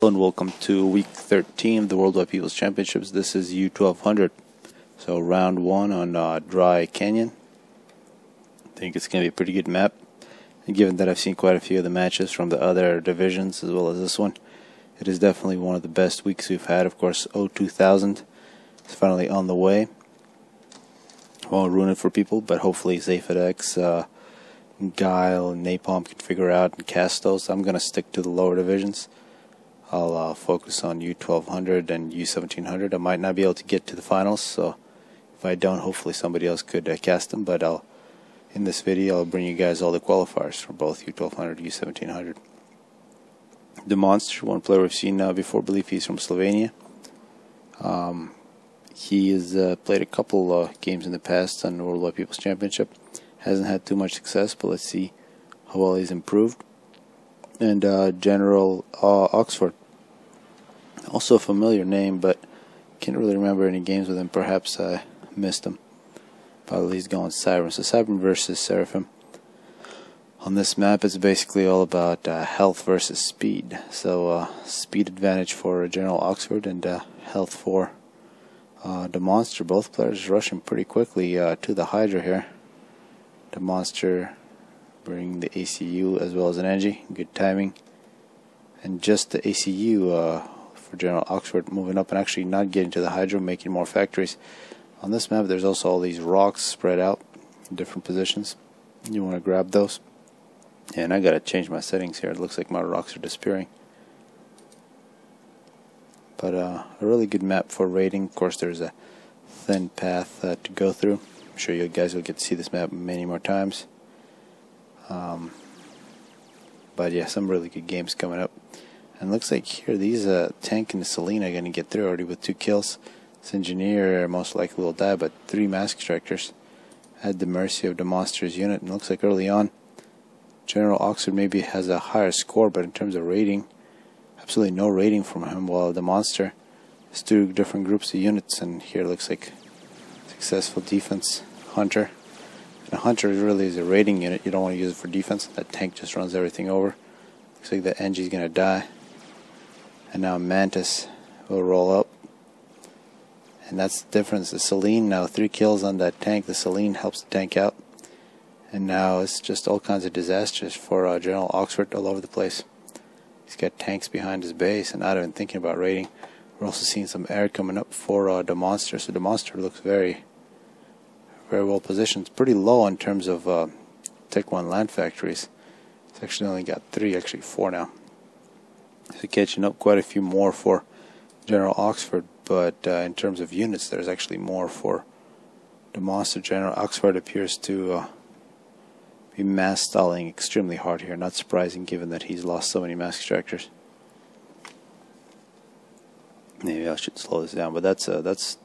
And welcome to week 13 of the Worldwide People's Championships. This is U1200. So round 1 on Dry Canyon. I think it's going to be a pretty good map. And given that I've seen quite a few of the matches from the other divisions as well as this one, it is definitely one of the best weeks we've had. Of course, U2000 is finally on the way. Won't ruin it for people, but hopefully Zephydex, Guile, and Napalm can figure out and cast those. I'm going to stick to the lower divisions. I'll focus on U1200 and U1700. I might not be able to get to the finals, so if I don't, hopefully somebody else could cast them. But in this video, I'll bring you guys all the qualifiers for both U1200 and U1700. The Monster, one player we've seen before, I believe he's from Slovenia. He has played a couple games in the past on the Worldwide People's Championship. Hasn't had too much success, but let's see how well he's improved. And generaloxford, also a familiar name, but can't really remember any games with him. Perhaps I missed him. Probably he's going Siren. So Siren versus Seraphim. On this map, it's basically all about health versus speed. So speed advantage for generaloxford and health for the Monster. Both players rushing pretty quickly to the Hydra here. The Monster bring the ACU as well as an Engie. Good timing. And just the ACU for generaloxford moving up and actually not getting to the Hydra, making more factories. On this map, there's also all these rocks spread out in different positions. You want to grab those. And I gotta change my settings here. It looks like my rocks are disappearing. But a really good map for raiding. Of course, there's a thin path to go through. I'm sure you guys will get to see this map many more times. But yeah, some really good games coming up. And looks like here these tank and the Selene are going to get through already with 2 kills. This engineer most likely will die, but 3 mask extractors at the mercy of the Monster's unit. And looks like early on, generaloxford maybe has a higher score, but in terms of rating, absolutely no rating from him. While the Monster has 2 different groups of units, and here looks like successful defense. Hunter. And a Hunter really is a raiding unit. You don't want to use it for defense. That tank just runs everything over. Looks like the Engie's going to die. And now Mantis will roll up. And that's the difference. The Selene now 3 kills on that tank. The Selene helps the tank out. And now it's just all kinds of disasters for generaloxford all over the place. He's got tanks behind his base and not even thinking about raiding. We're also seeing some air coming up for the Monster. So the Monster looks very well positioned. It's pretty low in terms of Tech 1 land factories. It's actually only got 3, actually 4 now. So catching up quite a few more for generaloxford, but in terms of units, there's actually more for the Monster. generaloxford appears to be mass stalling extremely hard here. Not surprising given that he's lost so many mask extractors. Maybe I should slow this down, but that's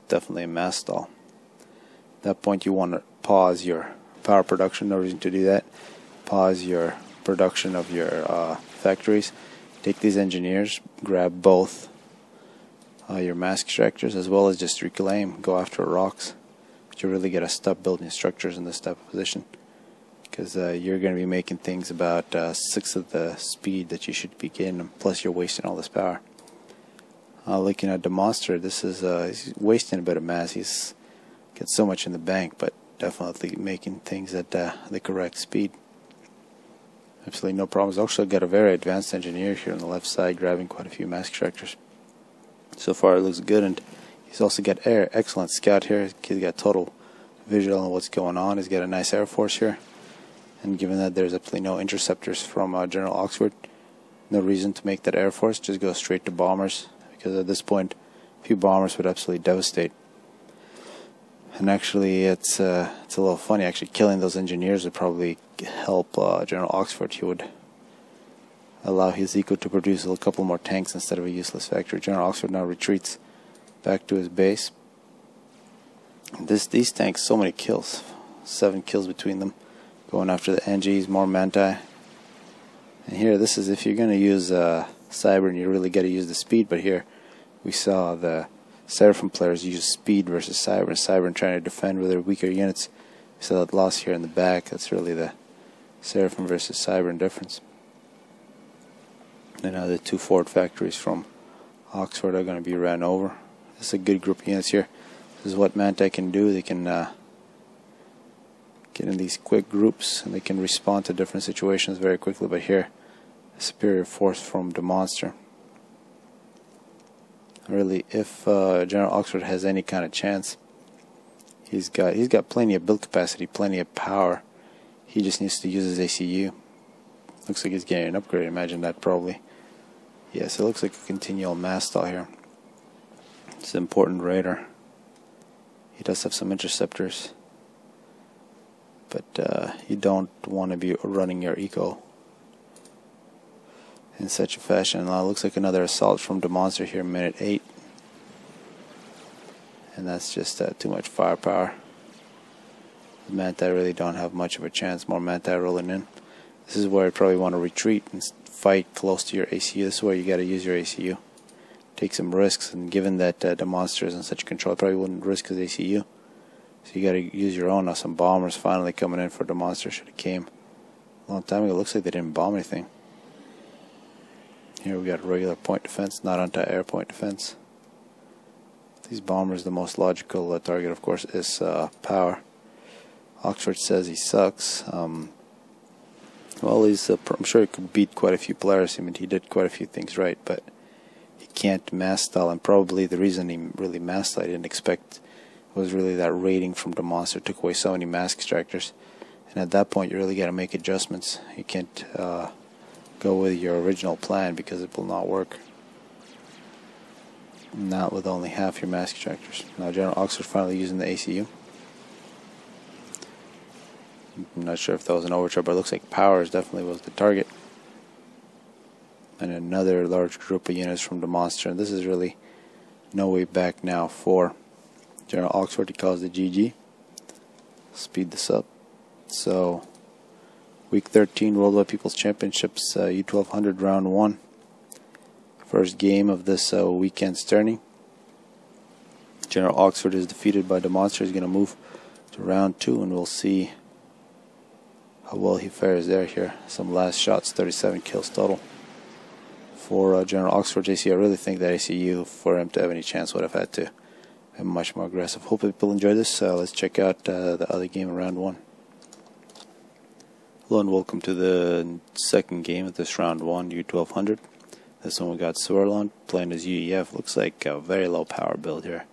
definitely a mass stall. At that point, you want to pause your power production. No reason to do that. Pause your production of your factories. Take these engineers, grab both your mask extractors, as well as just reclaim. Go after rocks. But you really got to stop building structures in this type of position, because you're going to be making things about 6 of the speed that you should be getting, plus you're wasting all this power. Looking at the Monster, this is he's wasting a bit of mass. He's got so much in the bank, but definitely making things at the correct speed. Absolutely no problems. Also got a very advanced engineer here on the left side, grabbing quite a few mask extractors. So far it looks good, and he's also got excellent scout here. He's got total visual on what's going on. He's got a nice air force here, and given that there's absolutely no interceptors from generaloxford, no reason to make that air force. Just go straight to bombers, because at this point a few bombers would absolutely devastate. And actually it's a little funny. Actually killing those engineers would probably help generaloxford. He would allow his eco to produce a couple more tanks instead of a useless factory. generaloxford now retreats back to his base. These tanks, so many kills, 7 kills between them, going after the Engies, more Manti. And here, this is if you're going to use Cyber, and you really got to use the speed. But here we saw the Seraphim players use speed versus Cyber, and Cyber trying to defend with their weaker units. We saw that loss here in the back. That's really the Seraphim versus Cyber difference. And now the two forward factories from Oxford are going to be ran over. This is a good group of units here. This is what Manti can do. They can get in these quick groups and they can respond to different situations very quickly. But here, a superior force from the monster. Really, if General Oxford has any kind of chance, he's got plenty of build capacity, plenty of power. He just needs to use his ACU. Looks like he's getting an upgrade. Imagine that, probably. Yes, it looks like a continual mass stall here. It's an important raider. He does have some interceptors, but you don't want to be running your eco in such a fashion. Now it looks like another assault from the monster here, minute 8. And that's just too much firepower. The Manti really don't have much of a chance. More Manti rolling in. This is where you probably want to retreat and fight close to your ACU. This is where you got to use your ACU. Take some risks, and given that the monster is in such control, probably wouldn't risk his ACU. So you got to use your own. Now some bombers finally coming in for the monster. Should have came a long time ago. Looks like they didn't bomb anything. Here we got regular point defense, not anti-air point defense. These bombers, the most logical target, of course, is power. Oxford says he sucks. Well, I'm sure he could beat quite a few players. I mean, he did quite a few things right, but he can't mass stall. And probably the reason he really mass stalled, I didn't expect, was really that raiding from the monster took away so many mask extractors. And at that point, you really got to make adjustments. You can't go with your original plan because it will not work. Not with only half your mask extractors. Now General Oxford finally using the ACU. I'm not sure if that was an overture, but it looks like Powers definitely was the target. And another large group of units from the monster. And this is really no way back now for General Oxford. He calls the GG. Speed this up. So Week 13 Worldwide People's Championships, U1200 Round 1. First game of this weekend's tourney. General Oxford is defeated by the monster. He's going to move to Round 2, and we'll see how well he fares there. Here, some last shots, 37 kills total for General Oxford's ACU. I really think that ACU, for him to have any chance, would have had to be much more aggressive. Hope people enjoy this. Let's check out the other game in Round 1. Hello and welcome to the second game of this Round 1, U1200. This one we got Swerlon playing as UEF. Looks like a very low power build here.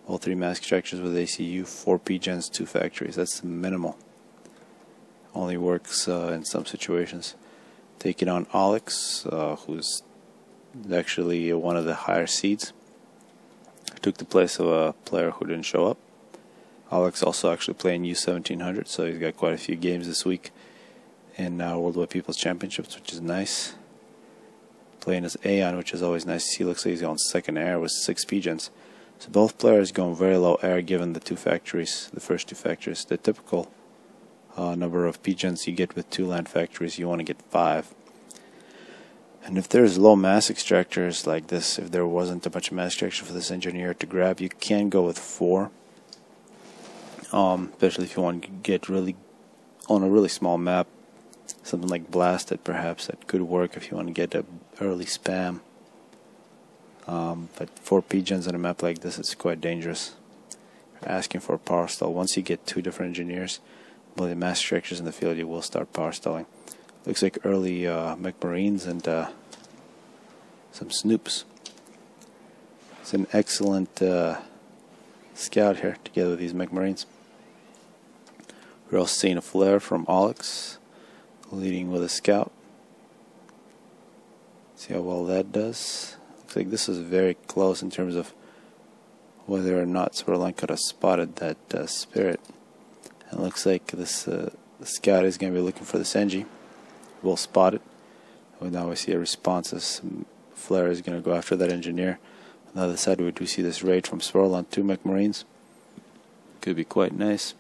All 3 mask extractors with ACU, 4 P-gens, 2 factories. That's minimal. Only works in some situations. Taking on Aulex, who's actually one of the higher seeds. Took the place of a player who didn't show up. Aulex also actually playing U1700, so he's got quite a few games this week in Worldwide People's Championships, which is nice. Playing as Aeon, which is always nice to see. Looks like he's on second air with 6 P-gens. So both players going very low air given the 2 factories, the first 2 factories. The typical number of P-gens you get with 2 land factories, you want to get 5. And if there's low mass extractors like this, if there wasn't a bunch of mass extraction for this engineer to grab, you can go with 4. Especially if you want to get really on a really small map. Something like Blasted, perhaps, that could work if you want to get an early spam. But 4 P-gens on a map like this is quite dangerous. You're asking for a power stall. Once you get 2 different engineers, well, the mass extractors in the field, you will start power stalling. Looks like early mech marines and some snoops. It's an excellent scout here together with these mech marines. We're also seeing a flare from Aulex, leading with a scout. See how well that does. Looks like this is very close in terms of whether or not Swerlon could have spotted that spirit. And it looks like this the scout is going to be looking for this Engie. We'll spot it. And now we see a response as Flare is going to go after that engineer. On the other side we do see this raid from Swerlon, 2 mech marines. Could be quite nice.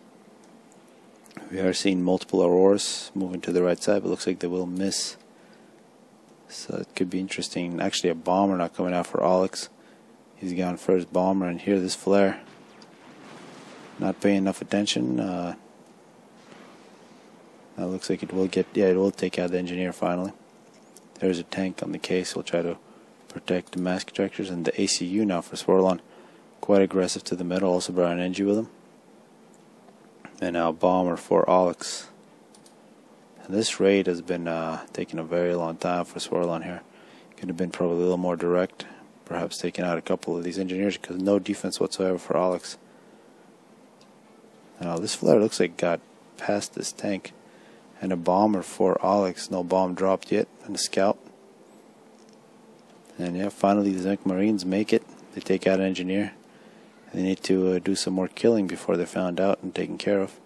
We are seeing multiple Auroras moving to the right side, but looks like they will miss. So it could be interesting. Actually, a bomber not coming out for Aulex. He's gone first bomber, and here this flare. Not paying enough attention. That looks like it will get. Yeah, it will take out the engineer finally. There's a tank on the case. We'll try to protect the mask ejectors. And the ACU now for Swerlon. Quite aggressive to the middle. Also brought an NG with him. And now bomber for Aulex. And this raid has been taking a very long time for Swerlon here. Could have been probably a little more direct. Perhaps taking out a couple of these engineers because no defense whatsoever for Aulex. Now this flare looks like got past this tank. And a bomber for Aulex. No bomb dropped yet. And a scout. And yeah, finally the Zinc Marines make it. They take out an engineer. They need to do some more killing before they're found out and taken care of.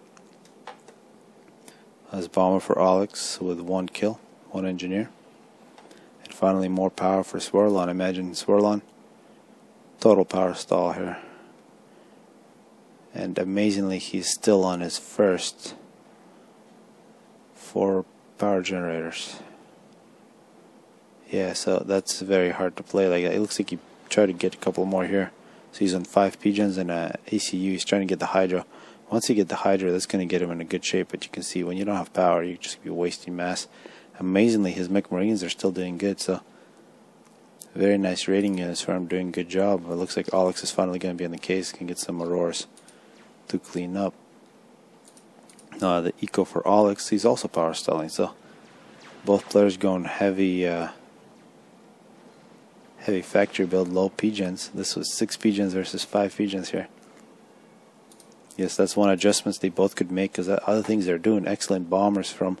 That's bomber for Aulex with 1 kill, 1 engineer. And finally more power for Swerlon. Imagine Swerlon. Total power stall here. And amazingly he's still on his first 4 power generators. Yeah, so that's very hard to play like that. It looks like he tried to get a couple more here. So he's on 5 pigeons and a ACU. He's trying to get the Hydra. Once you get the Hydra, that's going to get him in a good shape. But you can see when you don't have power, you just be wasting mass. Amazingly, his mech Marines are still doing good. So very nice rating units for him, doing a good job. It looks like Aulex is finally going to be in the case. Can get some Auroras to clean up. The Eco for Aulex, he's also power stalling. So both players going heavy factory build, low pigeons. This was 6 pigeons versus 5 pigeons here. Yes, that's one adjustments they both could make because other things they're doing. Excellent bombers from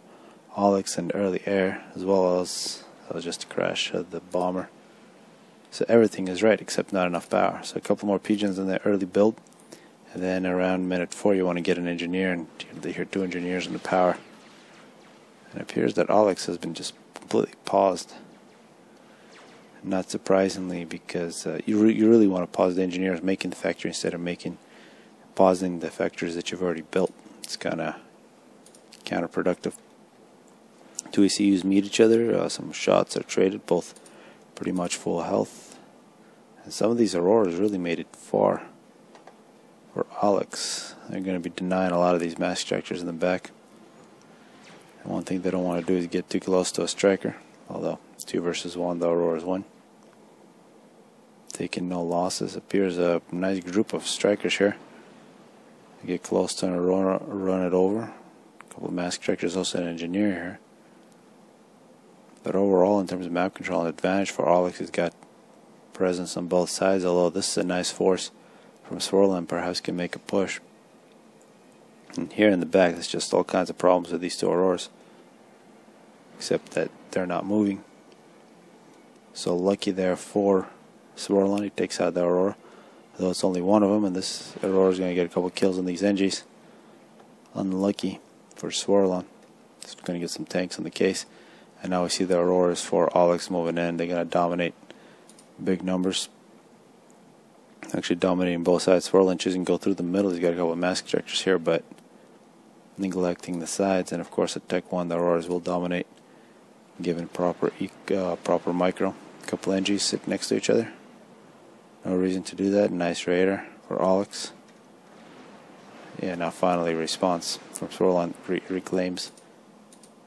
Aulex and early air, as well as that was just a crash of the bomber. So everything is right except not enough power. So a couple more pigeons in the early build, and then around minute 4 you want to get an engineer, and they hear 2 engineers in the power. And it appears that Aulex has been just completely paused. Not surprisingly, because you really want to pause the engineers making the factory instead of pausing the factories that you've already built. It's kind of counterproductive. 2 ACUs meet each other. Some shots are traded, both pretty much full health. And some of these Auroras really made it far for Aulex. They're going to be denying a lot of these mass ejectors in the back. And one thing they don't want to do is get too close to a striker. Although 2 versus 1, the Auroras win. Taking no losses. Appears a nice group of strikers here. They get close to an Aurora, run it over. A couple of mask strikers, also an engineer here. But overall, in terms of map control and advantage for Aulex, he's got presence on both sides. Although this is a nice force from Swerlon, perhaps can make a push. And here in the back, there's just all kinds of problems with these 2 Auroras. Except that they're not moving. So lucky there for Swerlon. He takes out the Aurora, though it's only one of them, and this Aurora is going to get a couple kills on these NGs. Unlucky for Swerlon. He's going to get some tanks on the case. And now we see the Auroras for Aulex moving in. They're going to dominate big numbers. Actually dominating both sides. Swerlon choosing to go through the middle. He's got a couple of mask ejectors here, but neglecting the sides. And of course at Tech 1 the Auroras will dominate, given proper micro. A couple NGs sit next to each other. No reason to do that. Nice raider for Aulex. Yeah, now finally response from Swerlon reclaims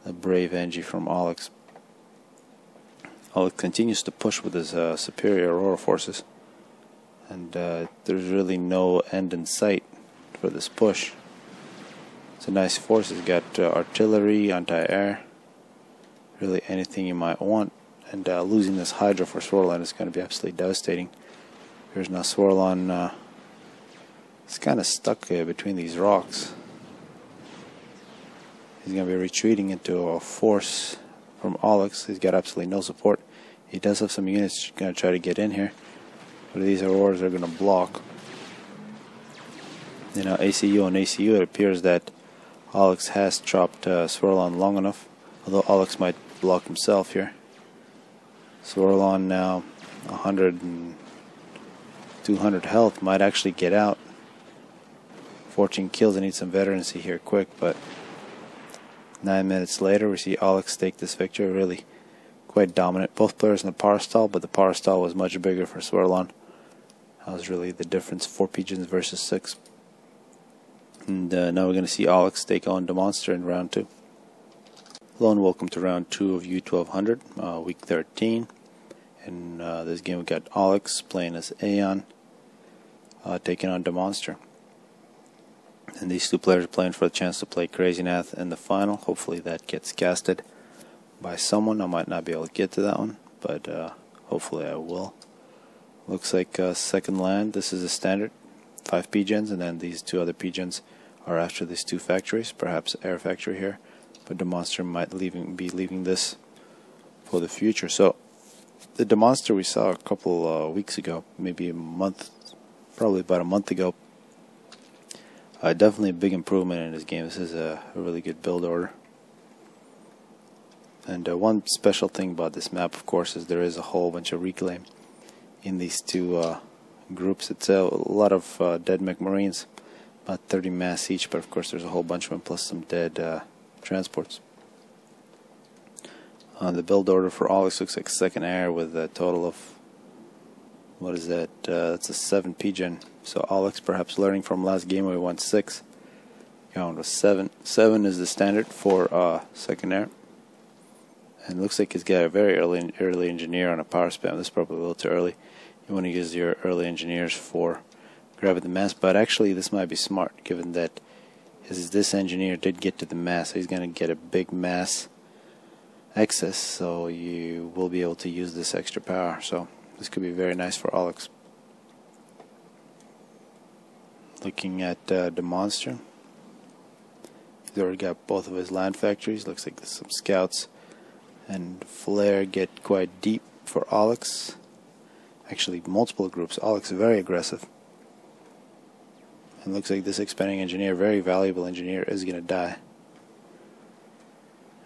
the brave NG from Aulex. Aulex continues to push with his superior Aurora forces, and there's really no end in sight for this push. It's a nice force. It's got artillery, anti-air, really anything you might want. And losing this Hydra for Swerlon is going to be absolutely devastating. Here's now Swerlon. He's kind of stuck between these rocks. He's going to be retreating into a force from Aulex. He's got absolutely no support. He does have some units going to try to get in here, but these Auroras are going to block. You know, ACU on ACU, it appears that Aulex has chopped Swerlon long enough, although Aulex might block himself here. Swerlon now 100 and 200 health, might actually get out. 14 kills. I need some veterancy here quick, but 9 minutes later we see Aulex take this victory. Really quite dominant. Both players in the power stall, but the power stall was much bigger for Swerlon. That was really the difference. 4 pigeons versus 6. And now we're going to see Aulex take on the monster in round 2. Hello and welcome to round 2 of U1200, week 13. In this game we got Aulex playing as Aeon, taking on Demonster. And these two players are playing for the chance to play Crazy Nath in the final. Hopefully that gets casted by someone. I might not be able to get to that one, but hopefully I will. Looks like second land. This is a standard, 5 P-gens, and then these two other P-gens are after these two factories, perhaps Air Factory here. But Demonster might be leaving this for the future. So the Demonster we saw a couple weeks ago, maybe a month, probably about a month ago. Definitely a big improvement in this game. This is a really good build order. And one special thing about this map, of course, is there is a whole bunch of reclaim in these two groups. It's a lot of dead McMarines, about 30 mass each, but of course there's a whole bunch of them, plus some dead transports. The build order for Aulex looks like second air with a total of, what is that? That's a 7 P-gen. So Aulex perhaps learning from last game where we won 6. Count was 7. 7 is the standard for second air. And it looks like he's got a very early engineer on a power spam. This is probably a little too early. You want to use your early engineers for grabbing the mass, but actually this might be smart given that this engineer did get to the mass. So he's going to get a big mass excess, so you will be able to use this extra power. So this could be very nice for Aulex. Looking at Demonster, he's already got both of his land factories. Looks like there's some scouts, and flare get quite deep for Aulex. Actually, multiple groups. Aulex is very aggressive. And looks like this expanding engineer, very valuable engineer, is going to die.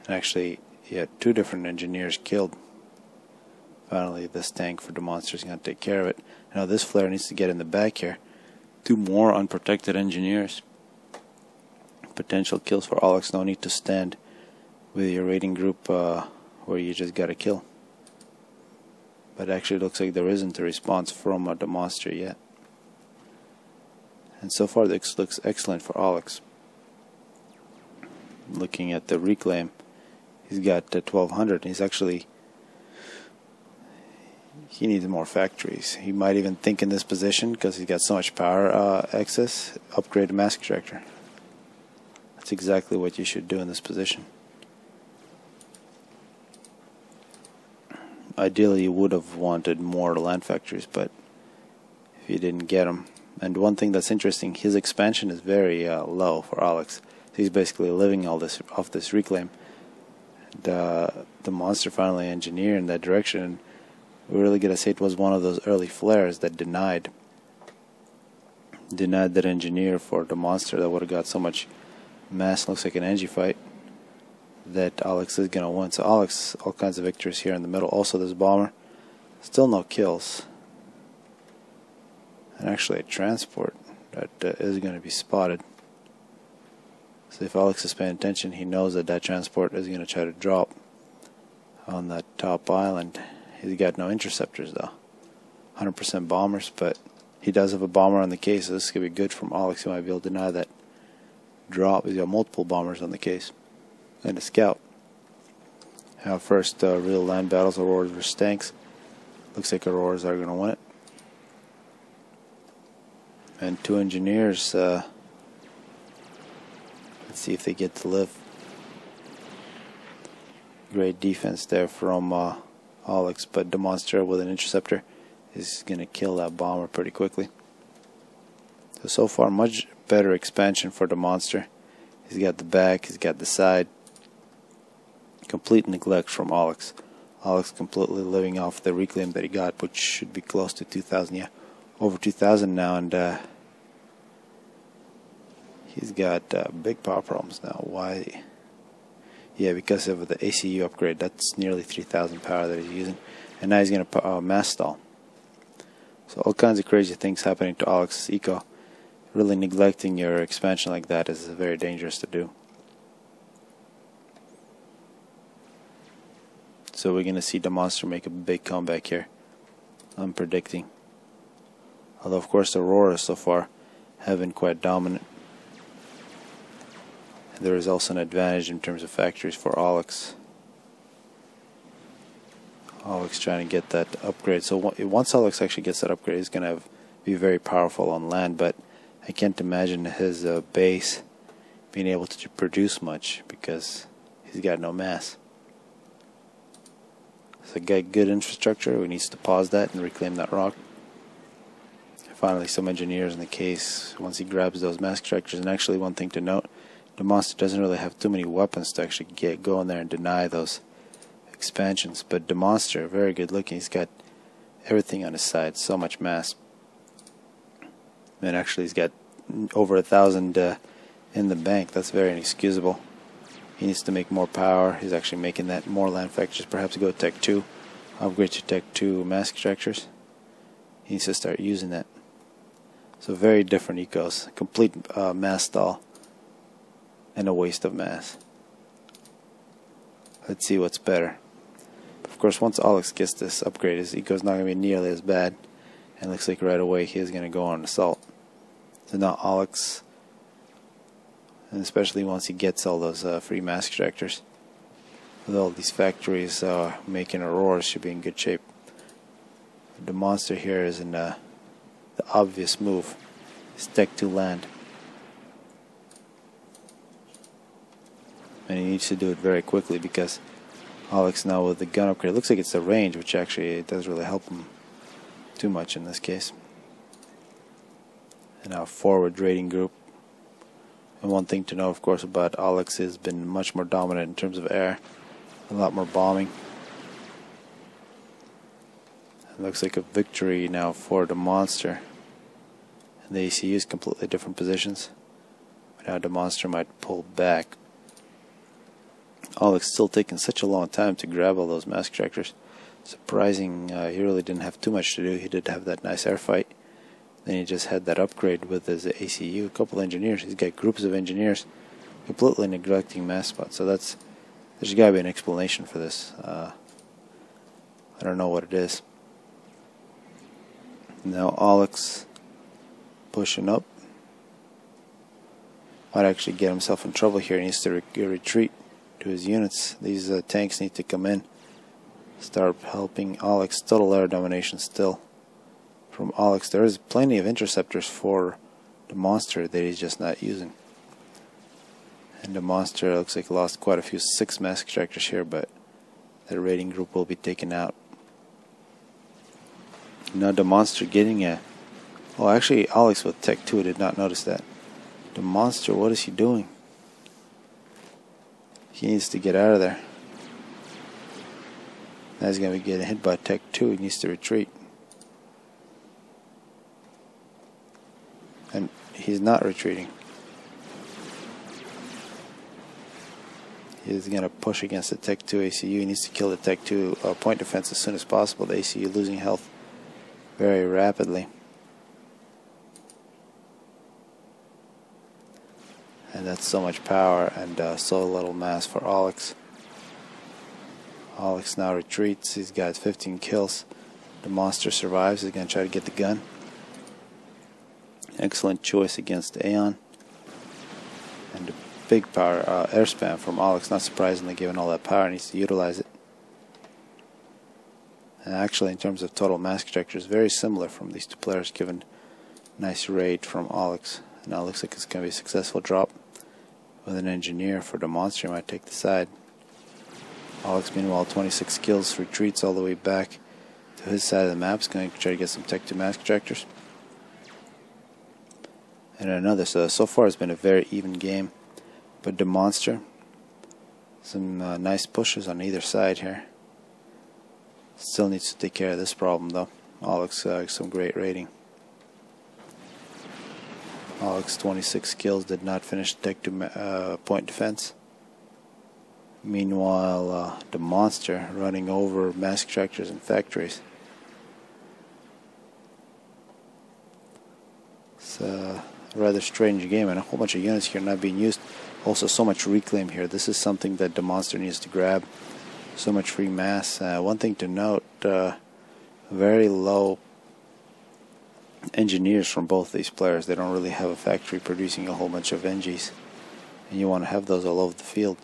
And actually, he had 2 different engineers killed. Finally, this tank for Demonster is going to take care of it. Now this flare needs to get in the back here. 2 more unprotected engineers. Potential kills for Aulex. No need to stand with your raiding group where you just got a kill. But actually it looks like there isn't a response from a Demonster yet. And so far this looks excellent for Aulex. Looking at the reclaim, he's got 1200. He's actually, he needs more factories. He might even think in this position, because he's got so much power excess, upgrade a mass extractor. That's exactly what you should do in this position. Ideally you would have wanted more land factories, but if you didn't get them. And one thing that's interesting, his expansion is very low for Aulex. He's basically living all this off this reclaim. The Monster finally engineered in that direction, and we're really gonna say it was one of those early flares that denied that engineer for the Monster that would have got so much mass. Looks like an engie fight that Aulex is gonna win. So Aulex, all kinds of victories here in the middle. Also this bomber, still no kills. And actually a transport that is going to be spotted. So if Aulex is paying attention, he knows that that transport is going to try to drop on that top island. He's got no interceptors though. 100% bombers, but he does have a bomber on the case, so this could be good from Aulex. He might be able to deny that drop. He's got multiple bombers on the case. And a scout. Our first real land battles, Auroras versus tanks. Looks like Auroras are going to win it. And 2 engineers, let's see if they get to live. Great defense there from Aulex, but Demonster with an interceptor is going to kill that bomber pretty quickly. So far, much better expansion for Demonster. He's got the back, he's got the side. Complete neglect from Aulex. Aulex completely living off the reclaim that he got, which should be close to 2,000, yeah. Over 2,000 now, and he's got big power problems now. Why? Yeah, because of the ACU upgrade. That's nearly 3,000 power that he's using, and now he's going to mass stall. So all kinds of crazy things happening to Aulex's eco. Really neglecting your expansion like that is very dangerous to do. So we're going to see Demonster make a big comeback here. I'm predicting. Although of course the Aurora so far have been quite dominant. There is also an advantage in terms of factories for Aulex. Aulex trying to get that upgrade. So once Aulex actually gets that upgrade, he's going to be very powerful on land, but I can't imagine his base being able to produce much because he's got no mass. So got good infrastructure. We need to pause that and reclaim that rock. Finally, some engineers in the case once he grabs those mass extractors. And actually, one thing to note, the monster doesn't really have too many weapons to actually go in there and deny those expansions. But the monster, very good looking. He's got everything on his side. So much mass. And actually, he's got over 1,000 in the bank. That's very inexcusable. He needs to make more power. He's actually making that more land factors. Perhaps go to Tech 2. Upgrade to Tech 2 mass extractors. He needs to start using that. So very different ecos. Complete mass stall. And a waste of mass. Let's see what's better. Of course, once Aulex gets this upgrade, his eco's not going to be nearly as bad. And it looks like right away he is going to go on assault. So now Aulex, and especially once he gets all those free mass extractors, with all these factories making auroras, should be in good shape. The monster here is in the obvious move. It's Tech 2 land. And he needs to do it very quickly because Aulex now with the gun upgrade, it looks like it's the range, which actually doesn't really help him too much in this case. And now forward raiding group. And one thing to know, of course, about Aulex has been much more dominant in terms of air. A lot more bombing. It looks like a victory now for the monster. And the ACU is completely different positions. But now the monster might pull back. Aulex still taking such a long time to grab all those mass extractors. Surprising, he really didn't have too much to do. He did have that nice air fight. Then he just had that upgrade with his ACU. A couple of engineers. He's got groups of engineers completely neglecting mass spots. So there's got to be an explanation for this. I don't know what it is. Now Aulex pushing up. Might actually get himself in trouble here. He needs to retreat to his units. These tanks need to come in. Start helping Aulex. Total air domination still from Aulex. There is plenty of interceptors for the monster that he's just not using. And the monster looks like he lost quite a few 6 mass extractors here, but the raiding group will be taken out. Now the monster getting a... Oh, actually Aulex with Tech 2 did not notice that. The monster, what is he doing? He needs to get out of there. Now he's going to be getting hit by Tech 2. He needs to retreat. And he's not retreating. He's going to push against the Tech 2 ACU. He needs to kill the Tech 2 point defense as soon as possible. The ACU losing health very rapidly. And that's so much power and so little mass for Aulex. Aulex now retreats. He's got 15 kills. The monster survives. He's going to try to get the gun. Excellent choice against Aeon. And the big power air spam from Aulex. Not surprisingly, given all that power, needs to utilize it. And actually, in terms of total mass extractors, very similar from these two players, given nice raid from Aulex. Now it looks like it's going to be a successful drop with an engineer for the monster. He might take the side. Aulex, meanwhile, 26 kills, retreats all the way back to his side of the map. He's going to try to get some Tech 2 mass extractors. And another. So far it's been a very even game. But the monster, some nice pushes on either side here. Still needs to take care of this problem though. Aulex some great rating. Aulex 26 kills, did not finish Tech 2 point defense. Meanwhile, the monster running over mass extractors and factories. It's a rather strange game, and a whole bunch of units here not being used. Also, so much reclaim here. This is something that the monster needs to grab. So much free mass. One thing to note, very low engineers from both these players. They don't really have a factory producing a whole bunch of NGs. and you want to have those all over the field.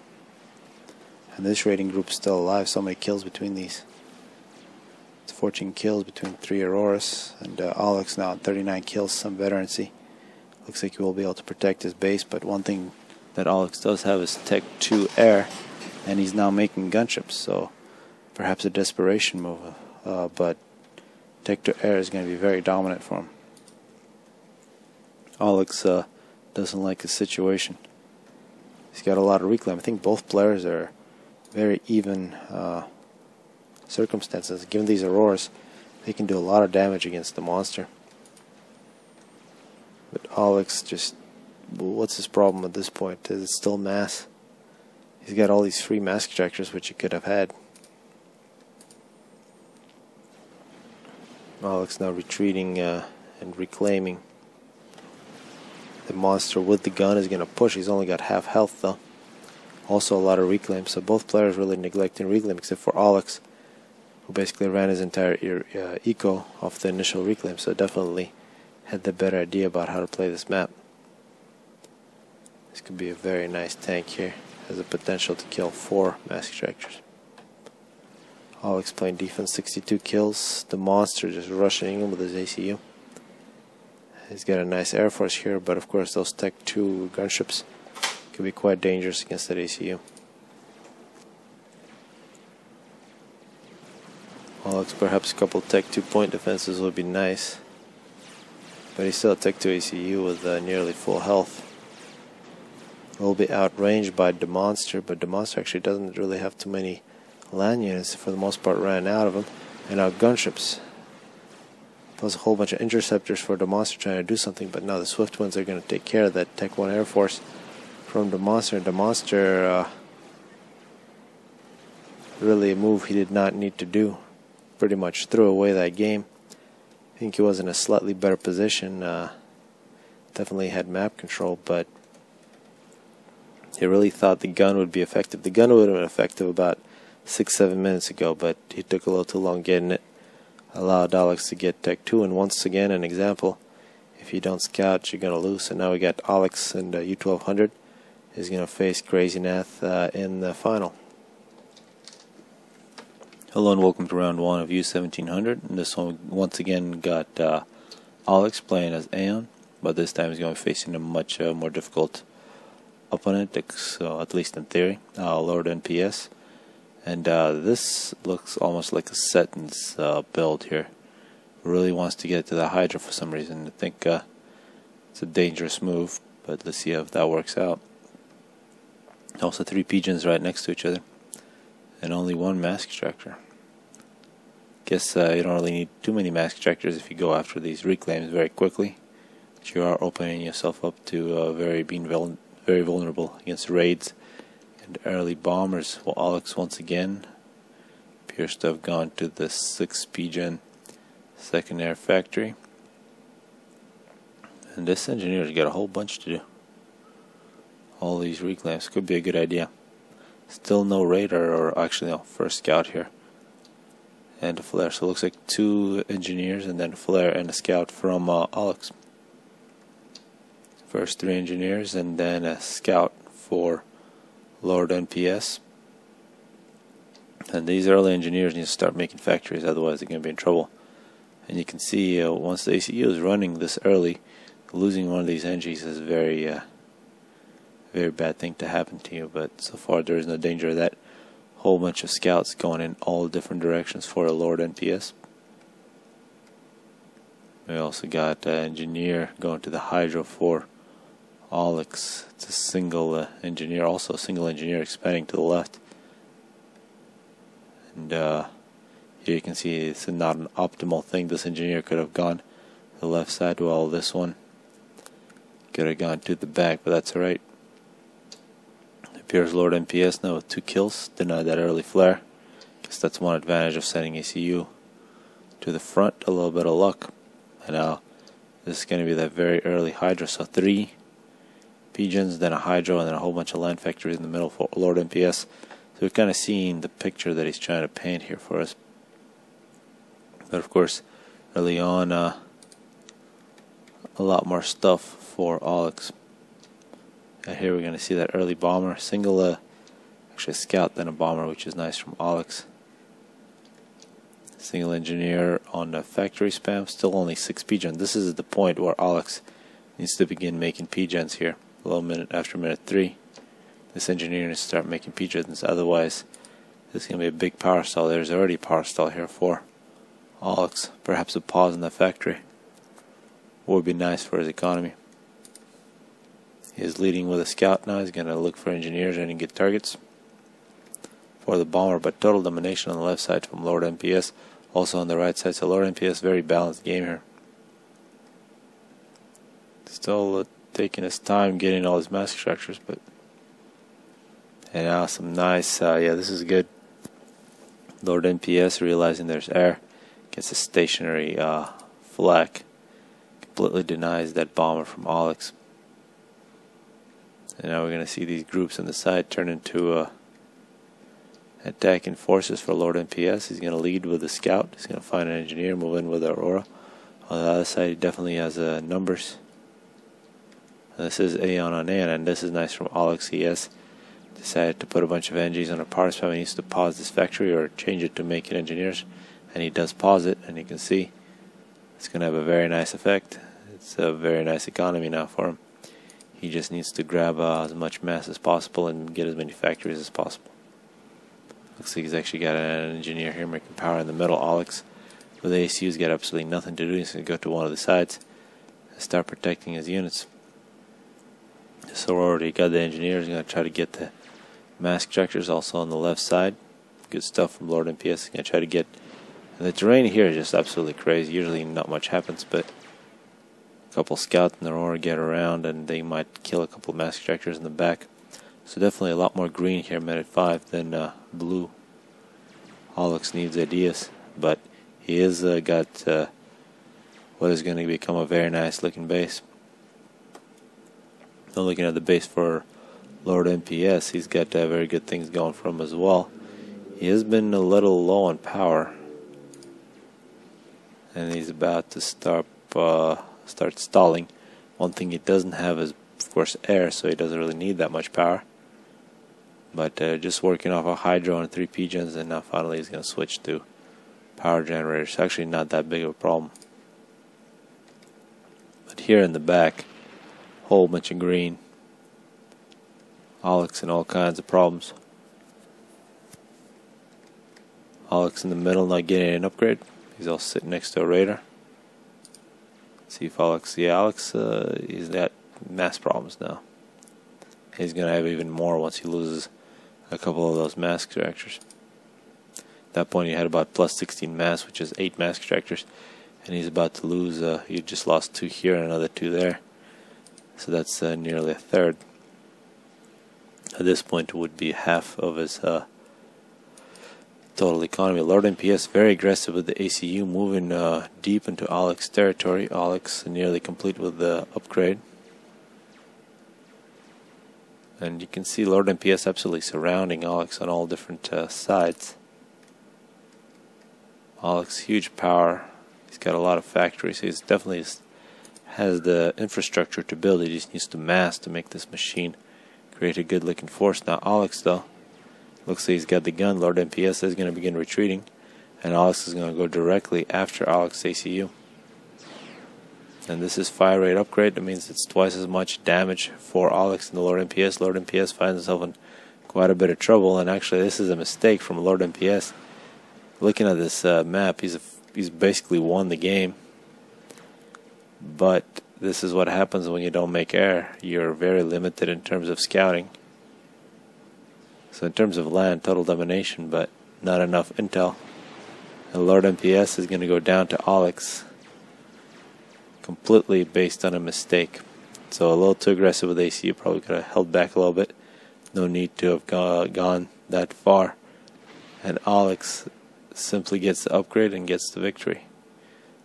And this rating group is still alive. So many kills between these. It's 14 kills between 3 Auroras, and Aulex now at 39 kills, some veterancy. Looks like he will be able to protect his base, but one thing that Aulex does have is Tech 2 Air, and he's now making gunships, so perhaps a desperation move, but Tech 2 Air is going to be very dominant for him. Aulex doesn't like his situation. He's got a lot of reclaim. I think both players are very even circumstances. Given these Auroras, they can do a lot of damage against the monster. But Aulex just, what's his problem at this point? Is it still mass? He's got all these free mask ejectors which he could have had. Aulex now retreating and reclaiming. The monster with the gun is going to push. He's only got half health though. Also a lot of reclaim, so both players really neglecting reclaim except for Aulex, who basically ran his entire eco off the initial reclaim, so definitely had the better idea about how to play this map. This could be a very nice tank here. Has the potential to kill 4 mask ejectors. Aulex playing defense, 62 kills. The monster just rushing in with his ACU. He's got a nice Air Force here, but of course those Tech 2 gunships could be quite dangerous against that ACU. Aulex, perhaps a couple Tech 2 point defenses would be nice, but he's still a Tech 2 ACU with nearly full health. Will be outranged by the monster, but the monster actually doesn't really have too many land units. For the most part, ran out of them, and now gunships. Plus a whole bunch of interceptors for the monster trying to do something, but now the Swift ones are going to take care of that Tech 1 Air Force from the monster. The monster really a move he did not need to do. Pretty much threw away that game. I think he was in a slightly better position. Definitely had map control, but he really thought the gun would be effective. The gun would have been effective about 6-7 minutes ago, but he took a little too long getting it. Allowed Aulex to get Tech 2, and once again an example, if you don't scout you're going to lose. So now we got Aulex and U1200 is going to face Crazy Nath in the final. Hello and welcome to round 1 of U1700, and this one once again got Aulex playing as Aeon, but this time he's going to be facing a much more difficult opponent, so at least in theory, LordNPS. And this looks almost like a Setton's build here. Really wants to get to the Hydra for some reason. I think it's a dangerous move, but let's see if that works out. Also 3 pigeons right next to each other, and only 1 mask extractor. Guess you don't really need too many mask extractors if you go after these reclaims very quickly. But you are opening yourself up to very vulnerable against raids and early bombers. Well, Aulex once again appears to have gone to the 6 pigeon second air factory, and this engineer's got a whole bunch to do. All these reclaims could be a good idea. Still no radar, or actually no, first scout here and a flare, so it looks like 2 engineers and then a flare and a scout from Aulex. First 3 engineers and then a scout for LordNPS. And these early engineers need to start making factories, otherwise they're going to be in trouble. And you can see once the ACU is running this early, losing one of these NGs is a very bad thing to happen to you. But so far there is no danger of that. Whole bunch of scouts going in all different directions for a LordNPS. We also got an engineer going to the Hydro for Aulex. It's a single engineer, also a single engineer expanding to the left. And here you can see it's not an optimal thing. This engineer could have gone to the left side, while this one could have gone to the back, but that's alright. It appears LordNPS now with 2 kills, denied that early flare. Guess that's one advantage of sending ACU to the front, a little bit of luck. And now this is going to be that very early Hydra, so 3 pigeons, then a Hydro, and then a whole bunch of land factories in the middle for LordNPS. So we're kind of seeing the picture that he's trying to paint here for us. But of course, early on, a lot more stuff for Aulex. Here we're going to see that early bomber, single, actually a scout, then a bomber, which is nice from Aulex. Single engineer on the factory spam, still only 6 PGen. This is the point where Aulex needs to begin making PGens here. Below after minute 3, this engineer needs to start making PGens. Otherwise, this is going to be a big power stall. There's already a power stall here for Aulex. Perhaps a pause in the factory would be nice for his economy. He is leading with a scout now. He's going to look for engineers and get targets for the bomber, but total domination on the left side from LordNPS. Also on the right side, so LordNPS, very balanced game here. Still taking his time getting all his mask structures, but and now some nice, yeah, this is good. LordNPS realizing there's air, gets a stationary flak, completely denies that bomber from Aulex. And now we're going to see these groups on the side turn into attacking forces for LordNPS. He's going to lead with a scout. He's going to find an engineer, move in with Aurora. On the other side, he definitely has numbers. And this is Aeon on Aeon, and this is nice from Aulex. He has decided to put a bunch of NGs on a power spam. He needs to pause this factory or change it to make it engineers. And he does pause it, and you can see it's going to have a very nice effect. It's a very nice economy now for him. He just needs to grab as much mass as possible and get as many factories as possible. Looks like he's actually got an engineer here making power in the middle. Aulex with the ACU's got absolutely nothing to do. He's going to go to one of the sides and start protecting his units. So already got the engineers. He's going to try to get the mask structures also on the left side. Good stuff from LordNPS. He's going to try to get, and the terrain here is just absolutely crazy. Usually not much happens, but a couple scouts in the Aurora get around and they might kill a couple of mask structures in the back. So definitely a lot more green here, minute 5, than blue. Aulex needs ideas, but he has got what is going to become a very nice looking base. Now looking at the base for LordNPS, he's got very good things going for him as well. He has been a little low on power, and he's about to start stalling. One thing he doesn't have is, of course, air, so he doesn't really need that much power. But just working off a hydro and 3 PGens, and now finally he's going to switch to power generators. Actually not that big of a problem. But here in the back, whole bunch of green. Aulex and all kinds of problems. Aulex in the middle not getting an upgrade. He's all sitting next to a radar. Let's see if Aulex, yeah, Aulex, he's got mass problems now. He's going to have even more once he loses a couple of those mask extractors. At that point, he had about plus 16 mass, which is 8 mask extractors, and he's about to lose. He just lost 2 here and another 2 there, so that's nearly a third. At this point, it would be half of his total economy. LordNPS very aggressive with the ACU, moving deep into Aulex territory. Aulex nearly complete with the upgrade. And you can see LordNPS absolutely surrounding Aulex on all different sides. Aulex, huge power. He's got a lot of factories. He's definitely has the infrastructure to build it. He just needs to mass to make this machine create a good looking force. Now Aulex, though, looks like he's got the gun. LordNPS is going to begin retreating, and Aulex is going to go directly after Aulex ACU. And this is fire rate upgrade. That means it's twice as much damage for Aulex than the LordNPS. LordNPS finds himself in quite a bit of trouble, and actually this is a mistake from LordNPS. Looking at this map, he's basically won the game. But this is what happens when you don't make air. You're very limited in terms of scouting. So in terms of land, total domination, but not enough intel. And LordNPS is going to go down to Aulex, completely based on a mistake. So a little too aggressive with ACU, probably could have held back a little bit. No need to have gone that far. And Aulex simply gets the upgrade and gets the victory.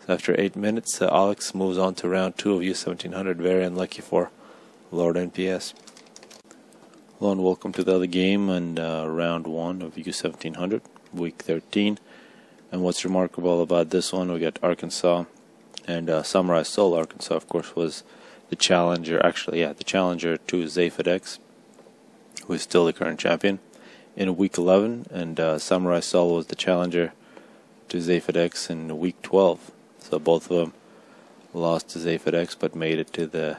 So after 8 minutes, Aulex moves on to round 2 of U1700. Very unlucky for LordNPS. Hello and welcome to the other game and round 1 of U1700, week 13. And what's remarkable about this one, we got Arkansas and SamuraiSol. Arkansas, of course, was the challenger, actually, yeah, the challenger to Shephard X, who is still the current champion, in week 11, and SamuraiSol was the challenger to Shephard X in week 12. So both of them lost to Shephard X, but made it to the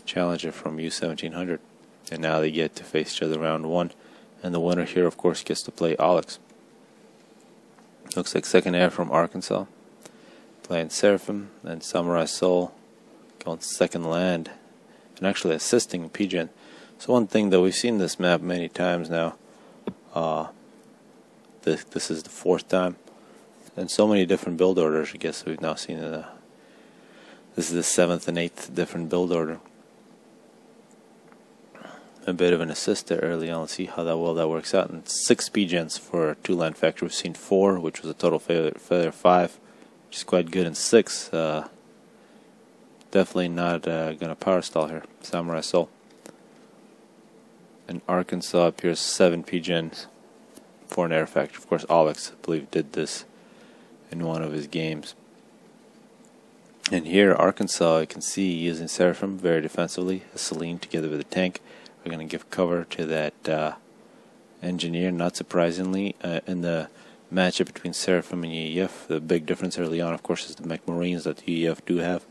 challenger from U1700, and now they get to face each other round 1, and the winner here, of course, gets to play Aulex. Looks like second air from Arkansas, playing Seraphim, and SamuraiSol going second land, and actually assisting PGen. So one thing that we've seen this map many times now, this is the 4th time, and so many different build orders. I guess we've now seen this is the 7th and 8th different build order. A bit of an assist there early on. Let's see how well that works out. And 6 PGens for 2 land factor. We've seen 4, which was a total failure 5, which is quite good, and 6. Definitely not gonna power stall here. SamuraiSol. And Arkansas appears 7 PGens for an air factor. Of course, Aulex, I believe, did this in one of his games. And here, Arkansas, you can see using Seraphim very defensively. A Celine together with a tank. We're going to give cover to that engineer. Not surprisingly, in the matchup between Seraphim and UEF, the big difference early on, of course, is the mech marines that the UEF do have.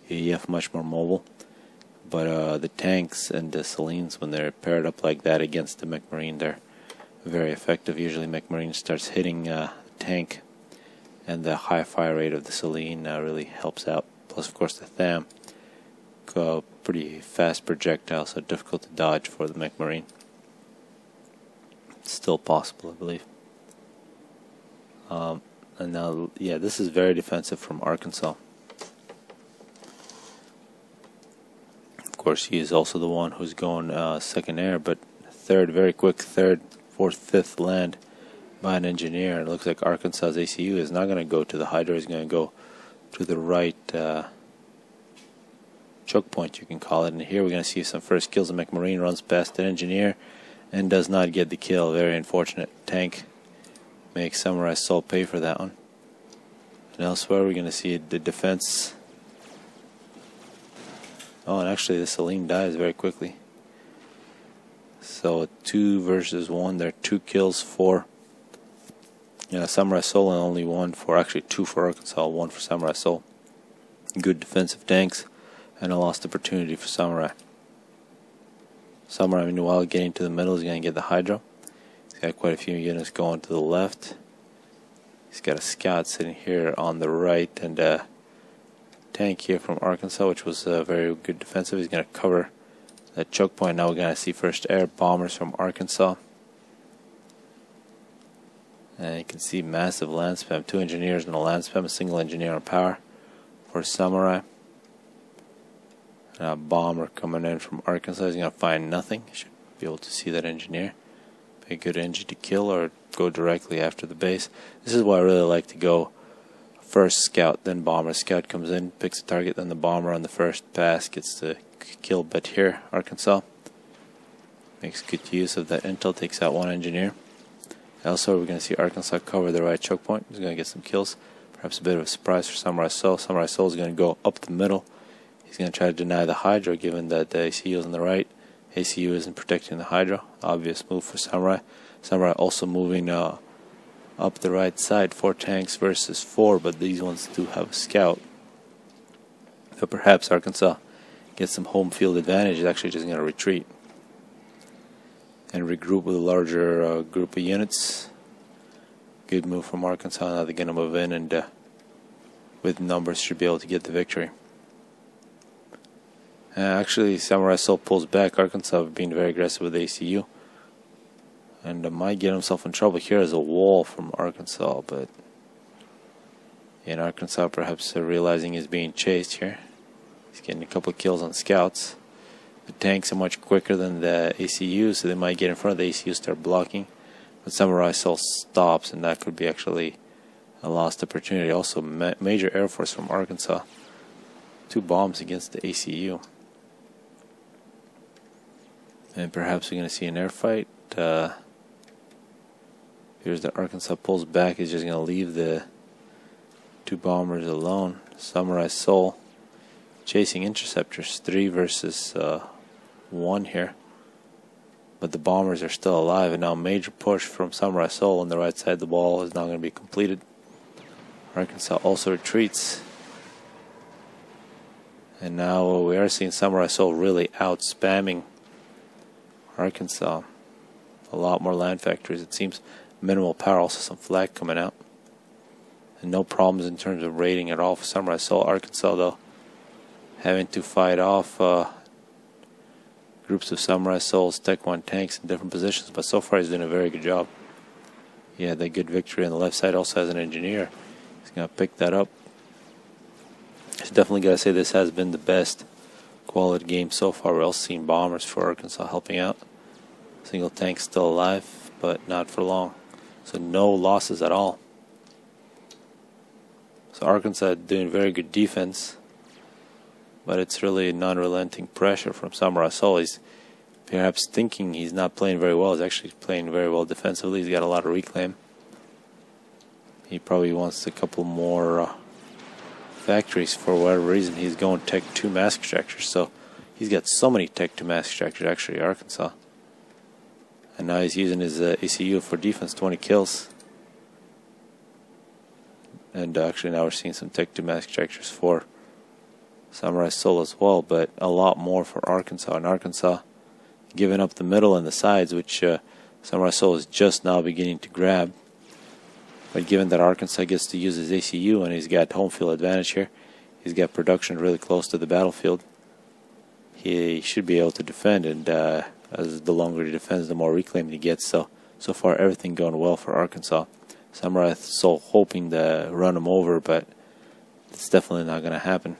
UEF much more mobile, but the tanks and the Celines, when they're paired up like that against the mech marine, they're very effective. Usually, mech marine starts hitting the tank, and the high fire rate of the Celine really helps out. Plus, of course, the THAM. Pretty fast projectile, so difficult to dodge for the mech marine. It's still possible, I believe. And now, yeah, this is very defensive from Arkansas. Of course, he is also the one who's going second air, but third, very quick third, 4th, 5th land by an engineer. It looks like Arkansas's ACU is not going to go to the Hydra. He's going to go to the right choke point, you can call it. And here we're going to see some first kills. The mech marine runs past an engineer and does not get the kill. Very unfortunate. Tank makes SamuraiSol pay for that one. And elsewhere we're going to see the defense. Oh, and actually the Celine dies very quickly. So 2 versus 1. There are 2 kills for SamuraiSol, and only 1 for, actually 2 for Arkansas, 1 for SamuraiSol. Good defensive tanks, and a lost opportunity for Samurai. Samurai, meanwhile, getting to the middle, is going to get the Hydra. He's got quite a few units going to the left. He's got a scout sitting here on the right, and a tank here from Arkansas, which was very good defensive. He's going to cover that choke point. Now we're going to see first air bombers from Arkansas. And you can see massive land spam. 2 engineers and a land spam, a single engineer on power for Samurai. And a bomber coming in from Arkansas. He's going to find nothing. Should be able to see that engineer. Be a good engine to kill or go directly after the base. This is why I really like to go first scout, then bomber. Scout comes in, picks a target, then the bomber on the first pass gets the kill. But here, Arkansas makes good use of that intel, takes out 1 engineer. Also, we're going to see Arkansas cover the right choke point. He's going to get some kills. Perhaps a bit of a surprise for SamuraiSol. SamuraiSol is going to go up the middle. He's going to try to deny the Hydra, given that the ACU is on the right. ACU isn't protecting the Hydra. Obvious move for Samurai. Samurai also moving up the right side. 4 tanks versus 4, but these ones do have a scout. So perhaps Arkansas gets some home field advantage. He's actually just going to retreat and regroup with a larger group of units. Good move from Arkansas. Now they're going to move in, and with numbers should be able to get the victory. Actually, SamuraiSol pulls back. Arkansas being very aggressive with ACU, and might get himself in trouble. Here is a wall from Arkansas, but in Arkansas perhaps realizing he's being chased here. He's getting a couple of kills on scouts. The tanks are much quicker than the ACU, so they might get in front of the ACU, start blocking. But SamuraiSol stops, and that could be actually a lost opportunity. Also, major air force from Arkansas. 2 bombs against the ACU. And perhaps we're going to see an air fight. Here's the Arkansas pulls back. He's just going to leave the 2 bombers alone. SamuraiSol chasing interceptors, 3 versus 1 here. But the bombers are still alive, and now major push from SamuraiSol on the right side. The ball is now going to be completed. Arkansas also retreats. And now we are seeing SamuraiSol really out spamming Arkansas. A lot more land factories, it seems. Minimal power, also some flag coming out. And no problems in terms of raiding at all for SamuraiSol. Arkansas, though, having to fight off groups of SamuraiSol's Tech 1 tanks in different positions, but so far he's doing a very good job. He had that good victory on the left side, also has an engineer. He's going to pick that up. So definitely got to say this has been the best quality game so far. We're also seeing bombers for Arkansas helping out. Single tank still alive, but not for long. So no losses at all. So Arkansas doing very good defense, but it's really non-relenting pressure from SamuraiSol. He's perhaps thinking he's not playing very well. He's actually playing very well defensively. He's got a lot of reclaim. He probably wants a couple more factories for whatever reason. He's going Tech 2 mass extractors. So he's got so many Tech 2 mass extractors actually, Arkansas. And now he's using his ECU for defense, 20 kills. And actually now we're seeing some Tech 2 mass extractors for SamuraiSol as well, but a lot more for Arkansas. And Arkansas giving up the middle and the sides, which SamuraiSol is just now beginning to grab. But given that Arkansas gets to use his ACU and he's got home field advantage here, he's got production really close to the battlefield, he should be able to defend, and as the longer he defends, the more reclaim he gets. So far everything going well for Arkansas. SamuraiSol hoping to run him over, but it's definitely not going to happen.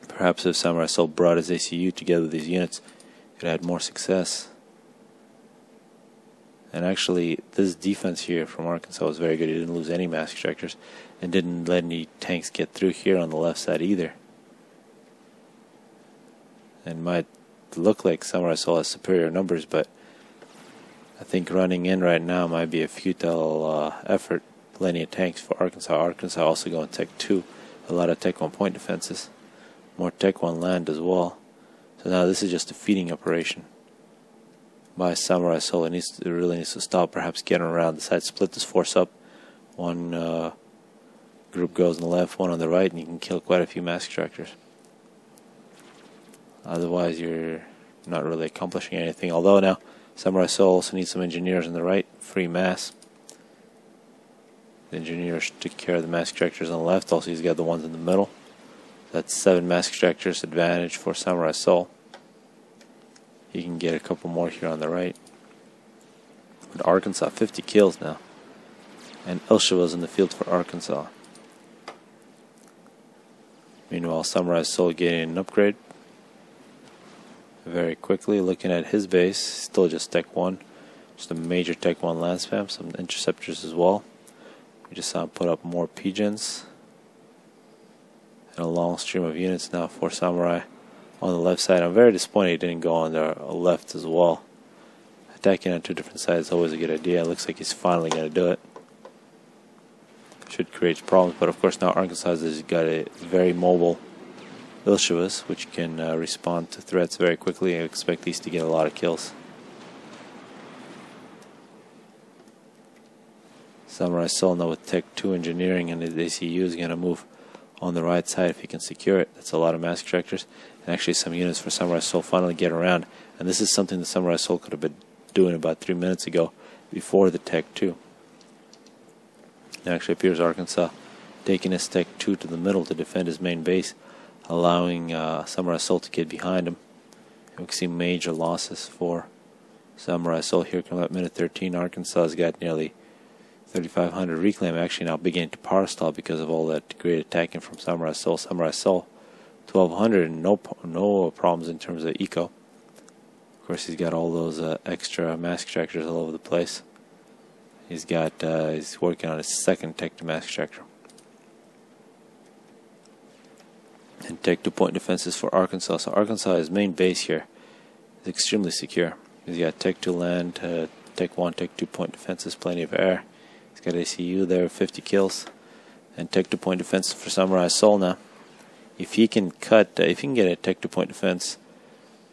Perhaps if SamuraiSol brought his ACU together with these units, it could have more success. And actually, this defense here from Arkansas was very good. He didn't lose any mass extractors and didn't let any tanks get through here on the left side either. And might look like SamuraiSol has superior numbers, but I think running in right now might be a futile effort. Plenty of tanks for Arkansas. Arkansas also going Tech 2. A lot of Tech 1 point defenses. More Tech 1 land as well. So now this is just a feeding operation by SamuraiSol. It really needs to stop, perhaps getting around the side, split this force up. One group goes on the left, one on the right, and you can kill quite a few mass extractors. Otherwise you're not really accomplishing anything. Although now SamuraiSol also needs some engineers on the right, free mass. The engineers took care of the mass extractors on the left, also he's got the ones in the middle. That's 7 mass extractors advantage for SamuraiSol. He can get a couple more here on the right. But Arkansas, 50 kills now. And Ilshawa's in the field for Arkansas. Meanwhile, SamuraiSol getting an upgrade. Very quickly, looking at his base, still just Tech 1. Just a major Tech 1 land spam, some interceptors as well. We just saw him put up more pigeons. And a long stream of units now for Samurai on the left side. I'm very disappointed he didn't go on the left as well. Attacking on 2 different sides is always a good idea. It looks like he's finally going to do it. Should create problems, but of course now Arkansas has got a very mobile Ilshawas, which can respond to threats very quickly. I expect these to get a lot of kills. SamuraiSol now with Tech 2 engineering, and his ACU is going to move on the right side if he can secure it. That's a lot of mass extractors, and actually some units for SamuraiSol finally get around. And this is something that SamuraiSol could have been doing about 3 minutes ago before the Tech 2. It actually appears Arkansas taking his Tech 2 to the middle to defend his main base, allowing SamuraiSol to get behind him. And we can see major losses for SamuraiSol here coming up minute 13. Arkansas has got nearly 3,500 reclaim, actually now beginning to power stall because of all that great attacking from SamuraiSol. SamuraiSol 1,200 and no problems in terms of eco. Of course, he's got all those extra mass extractors all over the place. He's working on his second Tech 2 mass extractor. And Tech 2 point defenses for Arkansas. So Arkansas, his main base here, is extremely secure. He's got Tech 2 land, Tech 1, Tech 2 point defenses, plenty of air. He's got ACU there, 50 kills. And Tech 2 point defenses for SamuraiSol now. If he can if he can get a tech 2-point defense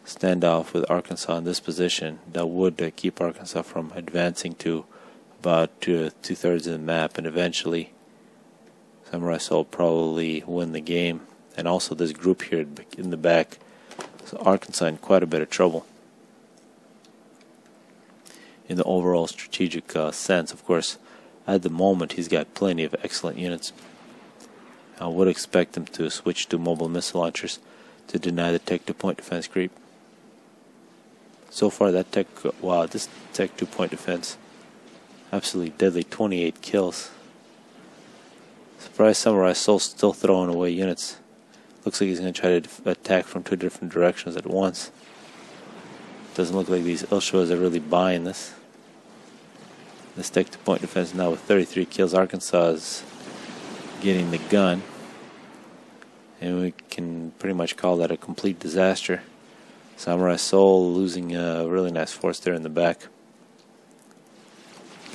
standoff with Arkansas in this position, that would keep Arkansas from advancing to about 2/3 of the map, and eventually SamuraiSol probably win the game. And also this group here in the back, so Arkansas in quite a bit of trouble in the overall strategic sense. Of course, at the moment he's got plenty of excellent units. I would expect him to switch to mobile missile launchers to deny the tech 2-point defense creep. So far that this tech 2-point defense, absolutely deadly, 28 kills. Surprised SamuraiSol still throwing away units. Looks like he's going to try to attack from 2 different directions at once. Doesn't look like these Ilshwas are really buying this. This tech 2-point defense now with 33 kills. Arkansas is getting the gun, and we can pretty much call that a complete disaster. SamuraiSol losing a really nice force there in the back.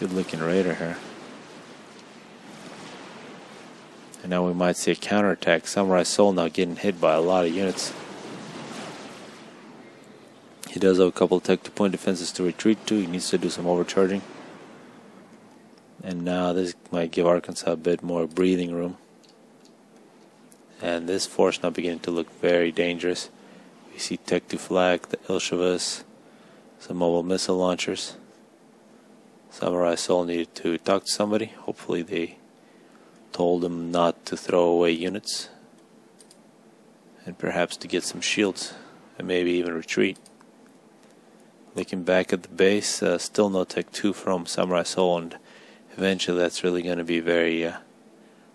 Good looking raider here. And now we might see a counterattack. SamuraiSol now getting hit by a lot of units. He does have a couple of tech 2-point defenses to retreat to. He needs to do some overcharging. And now this might give Arkansas a bit more breathing room. And this force now beginning to look very dangerous. We see tech 2 flag, the Ilshwas, some mobile missile launchers. SamuraiSol needed to talk to somebody. Hopefully they told him not to throw away units, and perhaps to get some shields and maybe even retreat. Looking back at the base, still no tech 2 from SamuraiSol, and eventually that's really going to be very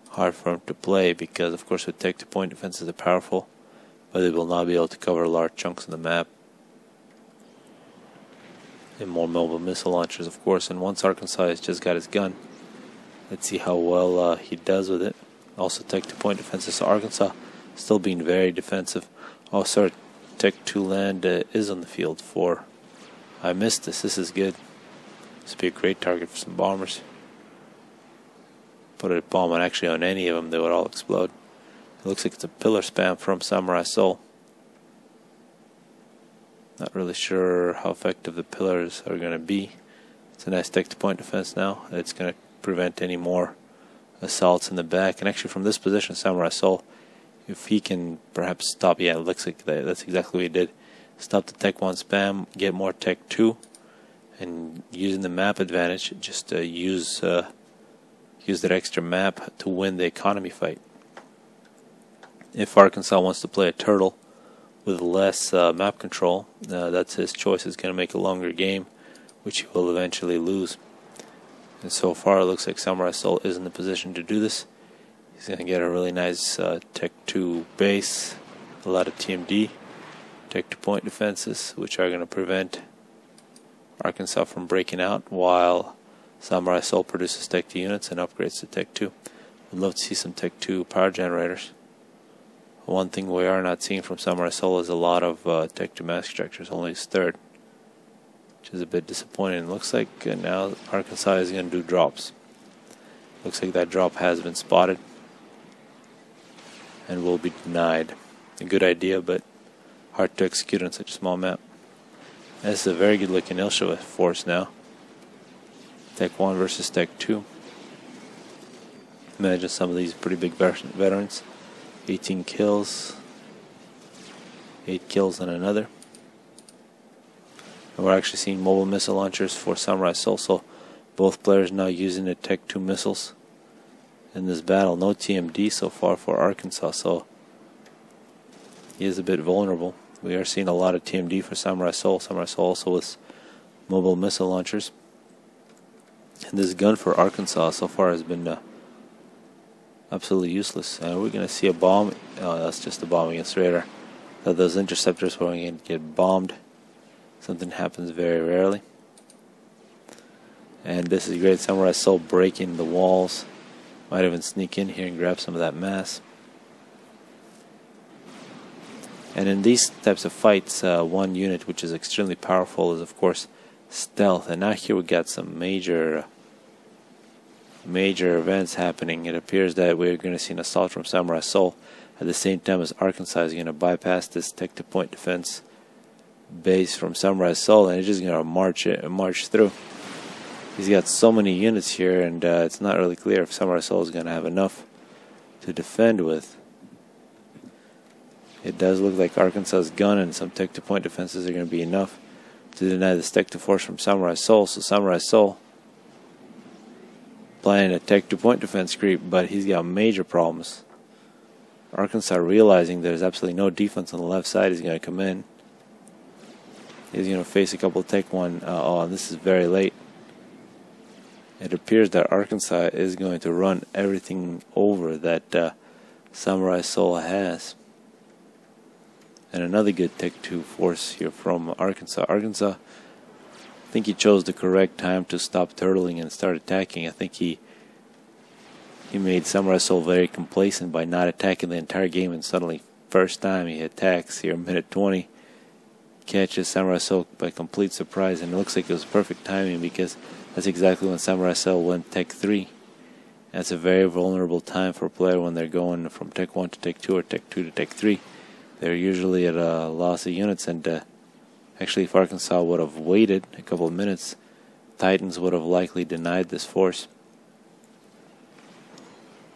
hard for him to play, because of course with tech 2-point defenses are powerful, but they will not be able to cover large chunks of the map. And more mobile missile launchers, of course. And once Arkansas has just got his gun, let's see how well he does with it. Also tech 2-point defenses. So Arkansas still being very defensive. Oh, sorry, tech 2 land is on the field for. I missed this. This is good. This would be a great target for some bombers. Put a bomb on actually on any of them, they would all explode. It looks like it's a pillar spam from SamuraiSol. Not really sure how effective the pillars are going to be. It's a nice tech 2-point defense now. It's going to prevent any more assaults in the back. And actually from this position, SamuraiSol, if he can perhaps stop, yeah, it looks like that's exactly what he did. Stop the tech 1 spam, get more tech 2, and using the map advantage, just use that extra map to win the economy fight. If Arkansas wants to play a turtle with less map control, that's his choice. It's going to make a longer game, which he will eventually lose. And so far it looks like SamuraiSol is in the position to do this. He's going to get a really nice tech 2 base, a lot of TMD, tech 2-point defenses, which are going to prevent Arkansas from breaking out, while SamuraiSol produces tech 2 units and upgrades to tech 2. I'd love to see some tech 2 power generators. One thing we are not seeing from SamuraiSol is a lot of tech 2 mass extractors, only his third, which is a bit disappointing. It looks like now Arkansas is going to do drops. Looks like that drop has been spotted and will be denied. A good idea, but hard to execute on such a small map. This is a very good looking Ilshwa force now. Tech 1 versus tech 2. Imagine some of these pretty big veterans. 18 kills, 8 kills on another. And we're actually seeing mobile missile launchers for SamuraiSol, so both players now using the tech 2 missiles in this battle. No TMD so far for Arkansas, so he is a bit vulnerable. We are seeing a lot of TMD for SamuraiSol. SamuraiSol also with mobile missile launchers. And this gun for Arkansas so far has been absolutely useless. And we're going to see a bomb. Oh, that's just a bomb against radar. Those interceptors were going to get bombed. Something happens very rarely. And this is great. SamuraiSol breaking the walls. Might even sneak in here and grab some of that mass. And in these types of fights, one unit which is extremely powerful is, of course, stealth. And now here we got some major events happening. It appears that we're going to see an assault from SamuraiSol. at the same time as Arkansas is going to bypass this tech-to-point defense base from SamuraiSol, and he's just going to march through. He's got so many units here, and it's not really clear if SamuraiSol is going to have enough to defend with. It does look like Arkansas's gun and some tech-to-point defenses are going to be enough to deny this tech-to-force from SamuraiSol. So SamuraiSol planning a tech-to-point defense creep, but he's got major problems. Arkansas, realizing there's absolutely no defense on the left side, is going to come in. He's going to face a couple of Tech 1. Oh, this is very late. It appears that Arkansas is going to run everything over that SamuraiSol has. And another good Tech 2 force here from Arkansas. Arkansas, I think he chose the correct time to stop turtling and start attacking. I think he made SamuraiSol very complacent by not attacking the entire game, and suddenly, first time he attacks here, minute 20, catches SamuraiSol by complete surprise, and it looks like it was perfect timing because that's exactly when SamuraiSol went Tech 3. That's a very vulnerable time for a player when they're going from Tech 1 to Tech 2 or Tech 2 to Tech 3. They're usually at a loss of units, and actually if Arkansas would have waited a couple of minutes, Titans would have likely denied this force.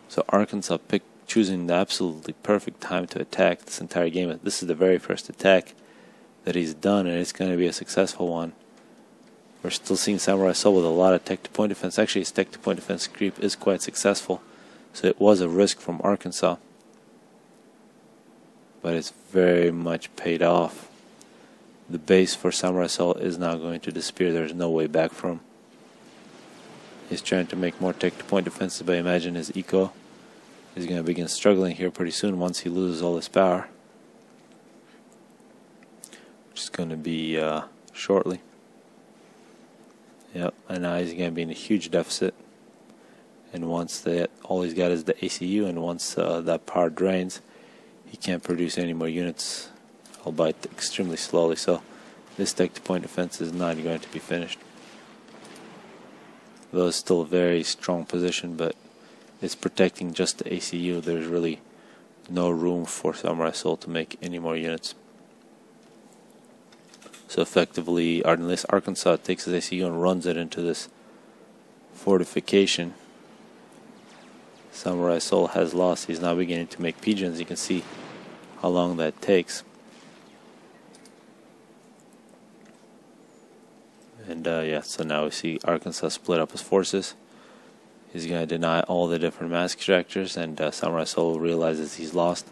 So Arkansas choosing the absolutely perfect time to attack this entire game. This is the very first attack that he's done, and it's going to be a successful one. We're still seeing SamuraiSol with a lot of tech-to-point defense. Actually, his tech-to-point defense creep is quite successful, so it was a risk from Arkansas. But it's very much paid off. The base for SamuraiSol is now going to disappear. There's no way back from. He's trying to make more tech-to-point defenses, but I imagine his eco is going to begin struggling here pretty soon once he loses all his power, which is going to be shortly. Yep, and now he's going to be in a huge deficit. And once that, all he's got is the ACU, and once that power drains, he can't produce any more units, albeit extremely slowly. So this tech-to-point defense is not going to be finished. Though it's still a very strong position, but it's protecting just the ACU. There's really no room for SamuraiSol to make any more units. So effectively, unless Arkansas takes his ACU and runs it into this fortification, SamuraiSol has lost. He's now beginning to make pigeons. You can see how long that takes. And yeah, so now we see Arkansas split up his forces. He's going to deny all the different mass extractors, and SamuraiSol realizes he's lost,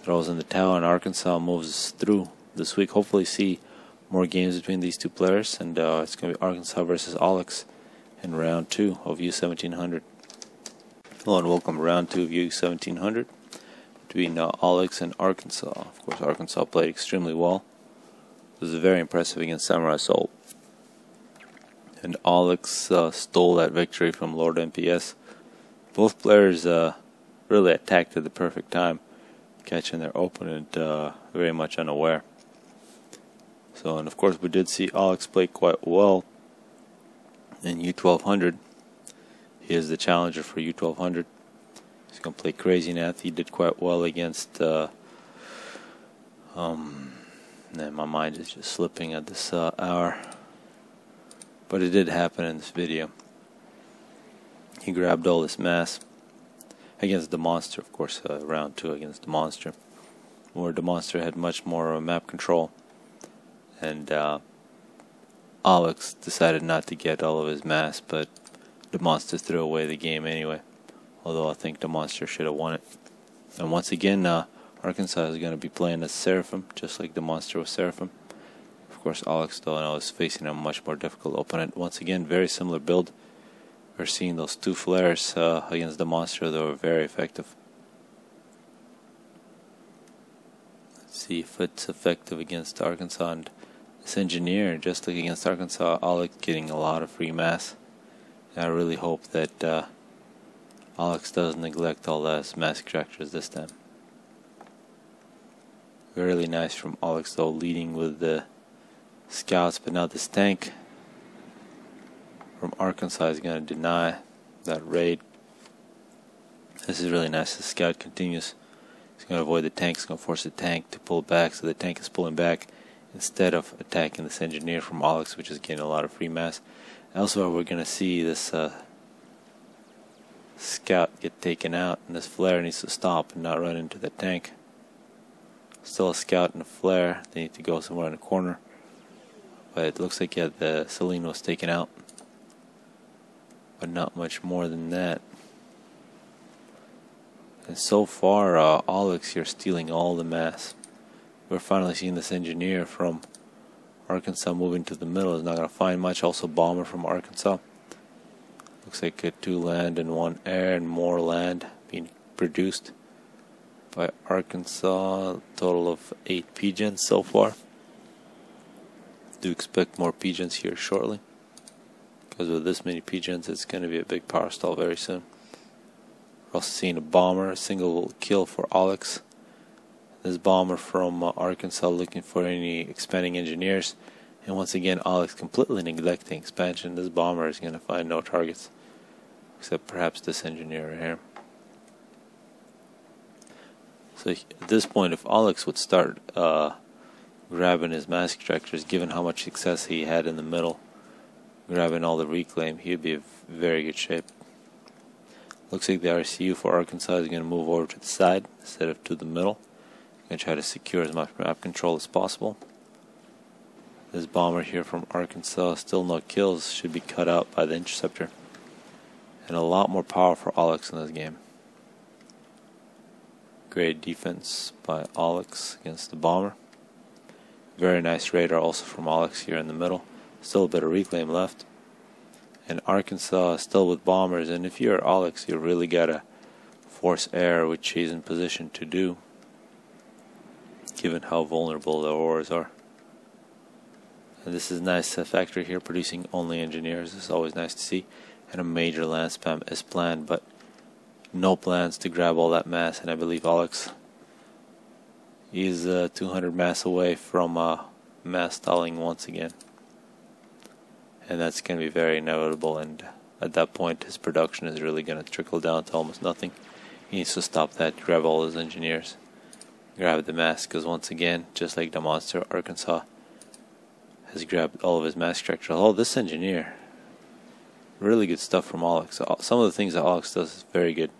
throws in the towel, and Arkansas moves through this week. Hopefully see more games between these two players, and it's going to be Arkansas versus Aulex in round 2 of U1700. Hello and welcome to round 2 of U1700 between Aulex and Arkansas. Of course, Arkansas played extremely well. It was very impressive against SamuraiSol. And Aulex stole that victory from LordNPS. Both players really attacked at the perfect time, catching their opponent very much unaware. So, and of course, we did see Aulex play quite well in U1200. He is the challenger for U1200. He's going to play Crazy Nath. He did quite well against. My mind is just slipping at this hour. But it did happen in this video. He grabbed all this mass against the monster, of course, round 2 against the monster, where the monster had much more map control. And Aulex decided not to get all of his mass, but the monster threw away the game anyway. Although I think the monster should have won it. And once again, Arkansas is going to be playing as Seraphim, just like the monster was Seraphim. Of course, Aulex, though, I was facing a much more difficult opponent. Once again, very similar build. We're seeing those 2 flares against the monster that were very effective. Let's see if it's effective against Arkansas. And this engineer, just like against Arkansas, Aulex getting a lot of free mass. And I really hope that Aulex doesn't neglect all those mass extractors this time. Really nice from Aulex, though, leading with the scouts, but now this tank from Arkansas is going to deny that raid. This is really nice. The scout continues He's going to avoid the tank. He's going to force the tank to pull back, so the tank is pulling back instead of attacking this engineer from Aulex, which is getting a lot of free mass. Elsewhere, we're going to see this scout get taken out, and this flare needs to stop and not run into the tank. Still a scout and a flare. They need to go somewhere in the corner. But it looks like, yeah, the Selene was taken out. But not much more than that. And so far, Aulex here stealing all the mass. We're finally seeing this engineer from Arkansas moving to the middle. Is not going to find much. Also bomber from Arkansas. Looks like 2 land and 1 air, and more land being produced by Arkansas. Total of 8 pigeons so far. Do expect more pigeons here shortly, because with this many pigeons it's going to be a big power stall very soon. We're also seeing a bomber, a single kill for Aulex. This bomber from Arkansas looking for any expanding engineers, and once again Aulex completely neglecting expansion. This bomber is going to find no targets except perhaps this engineer right here. So at this point, if Aulex would start grabbing his mass extractors, given how much success he had in the middle, grabbing all the reclaim, he'd be in very good shape. Looks like the RCU for Arkansas is going to move over to the side instead of to the middle. Going to try to secure as much map control as possible. This bomber here from Arkansas, still no kills, should be cut out by the interceptor. And a lot more power for Aulex in this game. Great defense by Aulex against the bomber. Very nice radar also from Aulex here in the middle. Still a bit of reclaim left. And Arkansas still with bombers, and if you're Aulex, you really gotta force air, which he's in position to do, given how vulnerable the auroras are. And this is nice factory here producing only engineers. This is always nice to see. And a major land spam is planned, but no plans to grab all that mass, and I believe Aulex is 200 mass away from mass stalling once again. And that's going to be very inevitable, and at that point his production is really going to trickle down to almost nothing. He needs to stop that, grab all his engineers, grab the mass, because once again, just like the monster, Arkansas has grabbed all of his mass extractors. Oh, this engineer, really good stuff from Aulex. Some of the things that Aulex does is very good.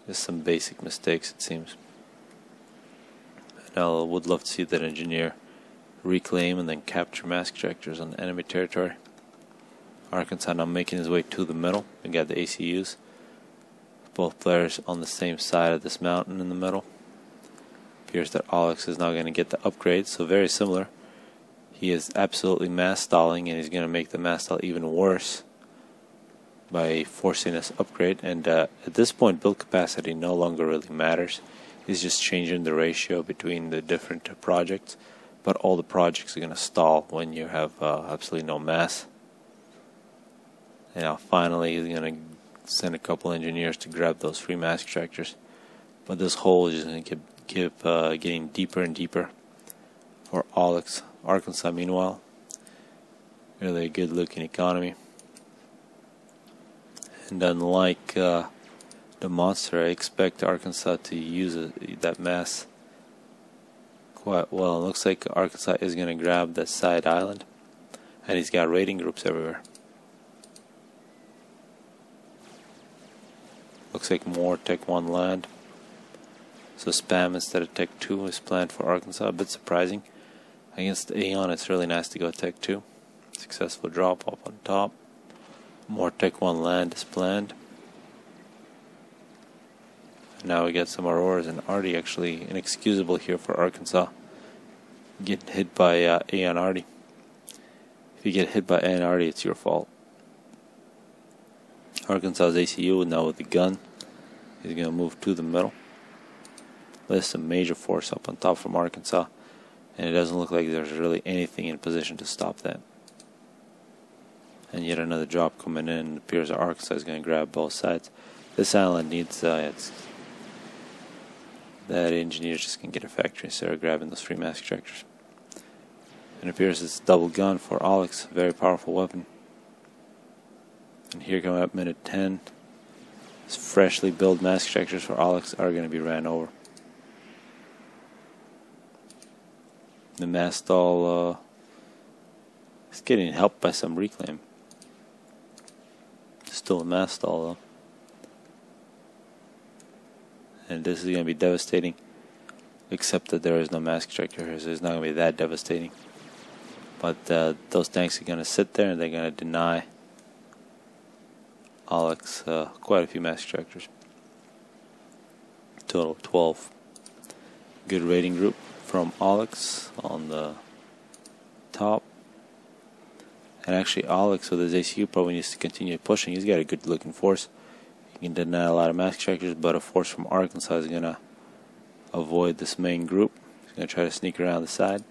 Just some basic mistakes, it seems. And I would love to see that engineer reclaim and then capture mass extractors on enemy territory. Arkansas now making his way to the middle. We got the ACUs. Both players on the same side of this mountain in the middle. Appears that Aulex is now going to get the upgrade, so very similar. He is absolutely mass stalling, and he's going to make the mass stall even worse by forcing this upgrade. And at this point, build capacity no longer really matters. He's just changing the ratio between the different projects, but all the projects are going to stall when you have absolutely no mass. And now finally he's going to send a couple engineers to grab those free mass extractors, but this hole is just going to keep getting deeper and deeper for Aulex. Arkansas, meanwhile, really a good looking economy. And unlike the monster, I expect Arkansas to use that mass quite well. It looks like Arkansas is going to grab that side island, and he's got raiding groups everywhere. Looks like more Tech 1 land. So spam instead of Tech 2 is planned for Arkansas. A bit surprising. Against Aeon, it's really nice to go Tech 2. Successful drop up on top. More Tech 1 land is planned. And now we get some auroras, and Artie actually inexcusable here for Arkansas. Getting hit by Aeon Artie. If you get hit by Aeon Artie, it's your fault. Arkansas's ACU now with the gun. He's going to move to the middle. There's some major force up on top from Arkansas, and it doesn't look like there's really anything in position to stop that. And yet another drop coming in. It appears that Arkansas is going to grab both sides. This island needs that engineer just going to get a factory instead of grabbing those free mass extractors. And it appears it's double gun for Aulex, very powerful weapon. And here coming up minute 10, freshly built mask extractors for Aulex are going to be ran over. The mask stall is getting helped by some reclaim. Still a mask stall though. And this is going to be devastating, except that there is no mask extractor here, so it's not going to be that devastating. But those tanks are going to sit there and they're going to deny Aulex quite a few mask extractors. Total of 12. Good rating group from Aulex on the top. And actually Aulex with his ACU probably needs to continue pushing. He's got a good looking force. He can deny a lot of mask extractors, but a force from Arkansas is going to avoid this main group. He's going to try to sneak around the side.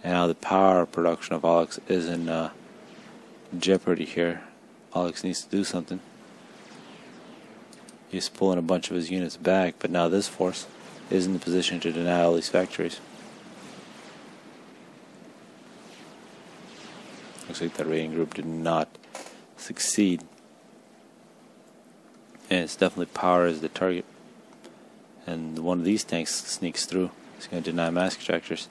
And now the power production of Aulex is in jeopardy here. Aulex needs to do something. He's pulling a bunch of his units back, but now this force is in the position to deny all these factories. Looks like that rating group did not succeed. And it's definitely power as the target. And one of these tanks sneaks through. It's going to deny mask extractors.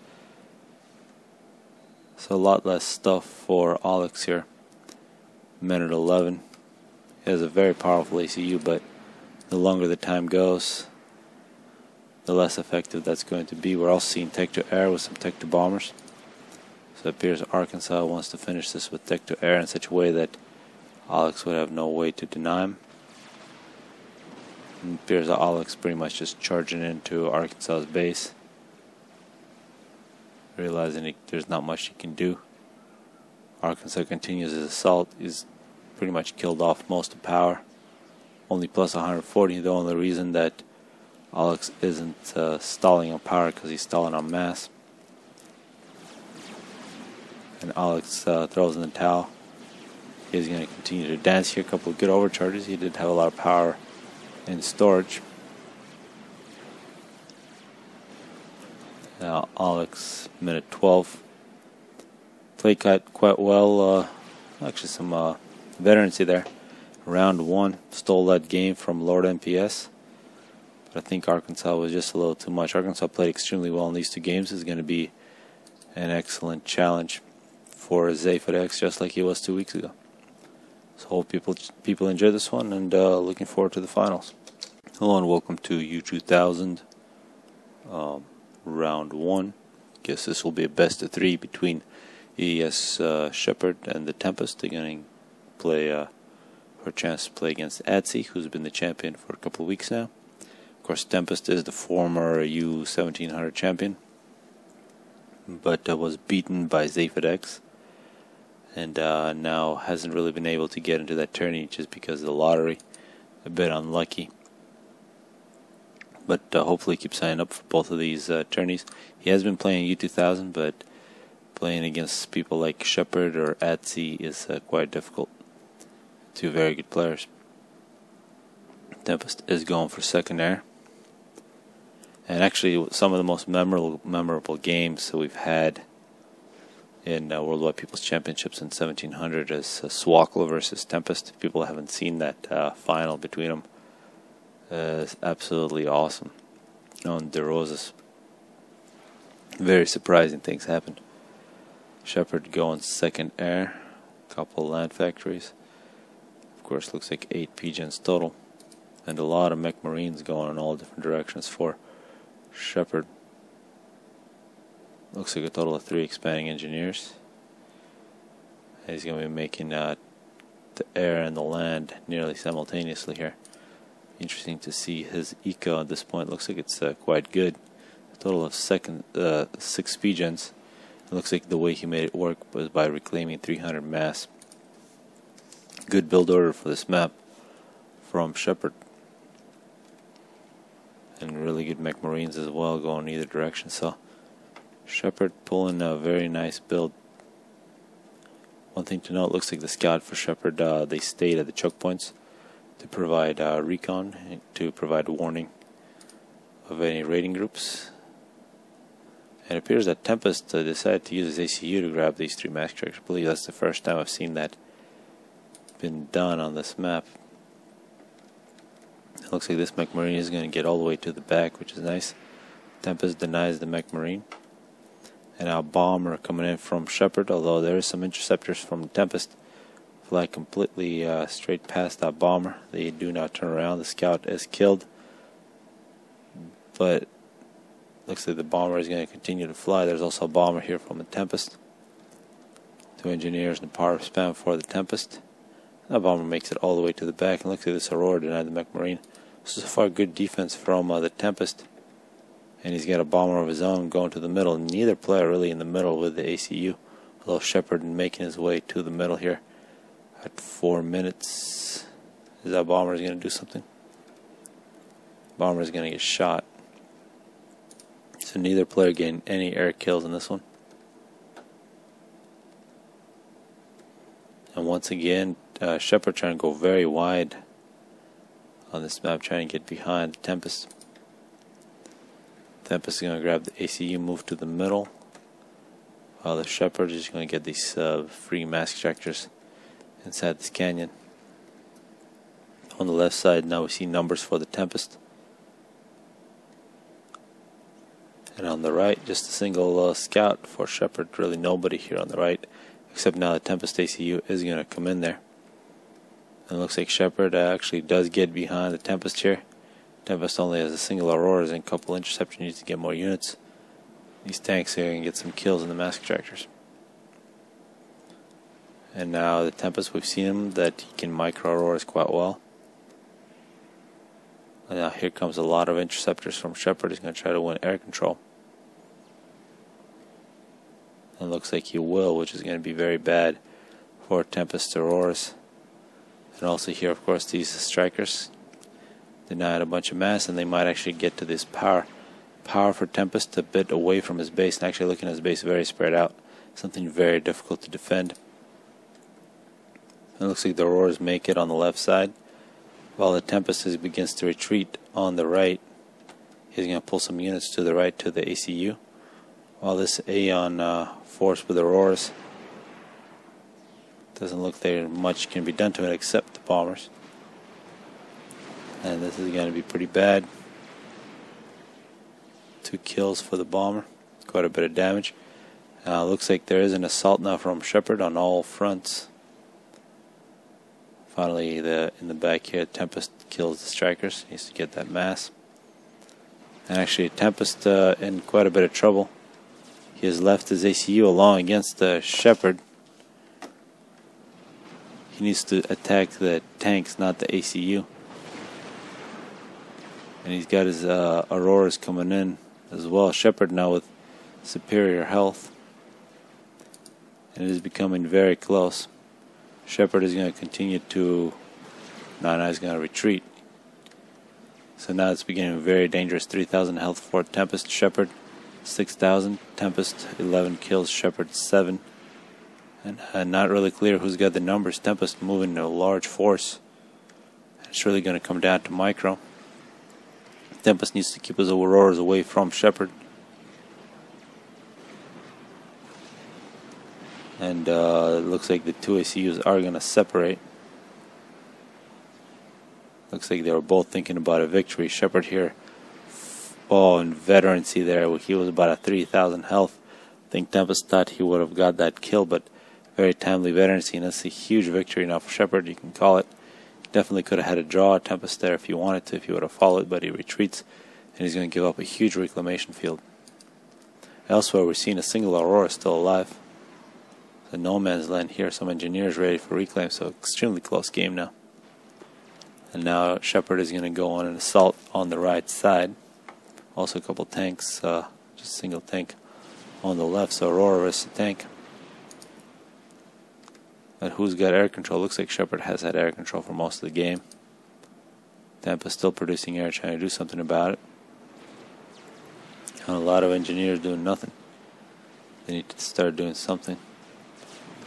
So a lot less stuff for Aulex here. Men at 11. He has a very powerful ACU, but the longer the time goes, the less effective that's going to be. We're also seeing tech to air with some tech to bombers. So it appears Arkansas wants to finish this with tech to air in such a way that Aulex would have no way to deny him. It appears that Aulex pretty much just charging into Arkansas's base, realizing there's not much he can do. Arkansas continues his assault. He's pretty much killed off most of power. Only plus 140. The only reason that Aulex isn't stalling on power because he's stalling on mass. And Aulex throws in the towel. He's going to continue to dance here. A couple of good overcharges. He did have a lot of power in storage. Now Aulex, minute 12. Played quite well. Actually some veterancy there. Round 1, stole that game from LordNPS. But I think Arkansas was just a little too much. Arkansas played extremely well in these two games. It's going to be an excellent challenge for Shephard X, just like he was 2 weeks ago. So hope people enjoy this one, and looking forward to the finals. Hello and welcome to U2000 round 1. Guess this will be a best of 3 between ES Shephard and the Tempest. They're going to play for a chance to play against Atsy, who's been the champion for a couple of weeks now. Of course, Tempest is the former U1700 champion, but was beaten by Shephard X. And now hasn't really been able to get into that tourney just because of the lottery. A bit unlucky. But hopefully keep signing up for both of these tourneys. He has been playing U2000, but playing against people like Shephard or Atsy is quite difficult. Two very good players. Tempest is going for second air. And actually some of the most memorable games that we've had in Worldwide People's Championships in 1700 is Swon versus Tempest. If people haven't seen that final between them, it's absolutely awesome. On De Rosas, very surprising things happened. Shephard going second air, couple land factories. Of course, looks like 8 PGens total, and a lot of mech marines going in all different directions for Shephard. Looks like a total of 3 expanding engineers. He's going to be making the air and the land nearly simultaneously here. Interesting to see his eco at this point. Looks like it's quite good. A total of 6 PGens. It looks like the way he made it work was by reclaiming 300 mass. Good build order for this map from Shephard. And really good mech marines as well, going either direction. So Shephard pulling a very nice build. One thing to note, looks like the scout for Shephard, they stayed at the choke points to provide recon, to provide warning of any raiding groups. And it appears that Tempest decided to use his ACU to grab these 3 mask tracks. I believe that's the first time I've seen that been done on this map. It looks like this mech marine is going to get all the way to the back, which is nice. Tempest denies the mech marine. And now bomber coming in from Shephard, although there is some interceptors from Tempest. Fly completely straight past that bomber. They do not turn around. The scout is killed. But looks like the bomber is going to continue to fly. There's also a bomber here from the Tempest. 2 engineers and power spam for the Tempest. That bomber makes it all the way to the back. And looks like this Aurora denied the mech marine. So far good defense from the Tempest. And he's got a bomber of his own going to the middle. Neither player really in the middle with the ACU. Although Shephard making his way to the middle here at 4 minutes. Is that bomber going to do something? Bomber is going to get shot. So neither player getting any air kills in this one. And once again, Shephard trying to go very wide on this map, trying to get behind the Tempest. Tempest is going to grab the ACU, move to the middle, while the Shepherd is going to get these free mask ejectors inside this canyon. On the left side now we see numbers for the Tempest. And on the right, just a single scout for Shephard. Really nobody here on the right, except now the Tempest ACU is going to come in there. And it looks like Shephard actually does get behind the Tempest here. Tempest only has a single Auroras and a couple interceptors, needs to get more units. These tanks here can get some kills in the mask extractors. And now the Tempest, we've seen him that he can micro Auroras quite well. And now here comes a lot of interceptors from Shephard. He's going to try to win air control. And it looks like he will, which is going to be very bad for Tempest Auroras. And also here, of course, these strikers denied a bunch of mass, and they might actually get to this power for Tempest a bit away from his base, and actually looking at his base very spread out. Something very difficult to defend. It looks like the Auroras make it on the left side, while the Tempest begins to retreat on the right. He's going to pull some units to the right to the ACU, while this Aeon force with the Auroras, doesn't look there much can be done to it except the bombers. And this is going to be pretty bad. 2 kills for the bomber, quite a bit of damage. Looks like there is an assault now from Shephard on all fronts. Finally, in the back here, Tempest kills the strikers. He needs to get that mass. And actually, Tempest in quite a bit of trouble. He has left his ACU along against Shephard. He needs to attack the tanks, not the ACU. And he's got his Auroras coming in as well. Shephard now with superior health. And it is becoming very close. Shephard is going to continue to... now he's going to retreat. So now it's beginning very dangerous. 3,000 health for Tempest. Shephard 6,000. Tempest 11 kills. Shephard 7. And not really clear who's got the numbers. Tempest moving in a large force. It's really going to come down to micro. Tempest needs to keep his Auroras away from Shephard. And it looks like the 2 ACUs are going to separate. Looks like they were both thinking about a victory. Shephard here, in veterancy there, he was about a 3,000 health. I think Tempest thought he would have got that kill, but very timely veterancy, and that's a huge victory now for Shephard, you can call it. Definitely could have had a draw Tempest there if he wanted to, if he would have followed, but he retreats, and he's going to give up a huge reclamation field. Elsewhere, we're seeing a single Aurora still alive. The no man's land here, some engineers ready for reclaim, so extremely close game now. And now Shephard is going to go on an assault on the right side. Also a couple tanks, just a single tank on the left, so Aurora versus the tank. But who's got air control? Looks like Shephard has had air control for most of the game. Tempest still producing air, trying to do something about it. And a lot of engineers doing nothing. They need to start doing something.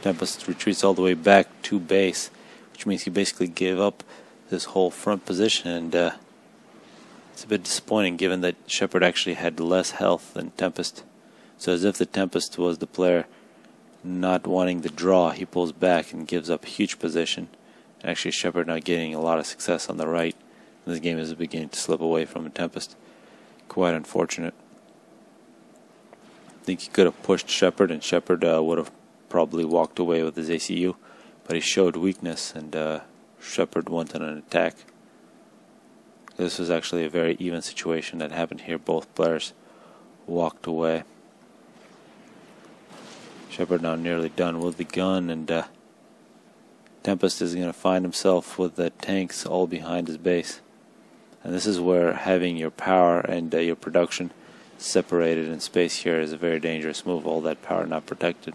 Tempest retreats all the way back to base, which means he basically gave up this whole front position, and it's a bit disappointing given that Shephard actually had less health than Tempest. So as if the Tempest was the player not wanting the draw, he pulls back and gives up a huge position. Actually, Shephard not getting a lot of success on the right. This game is beginning to slip away from Tempest. Quite unfortunate. I think he could have pushed Shephard, and Shephard would have probably walked away with his ACU, but he showed weakness, and Shephard went on an attack. This was actually a very even situation that happened here. Both players walked away. Shephard now nearly done with the gun, and Tempest is going to find himself with the tanks all behind his base. And this is where having your power and your production separated in space here is a very dangerous move. All that power not protected.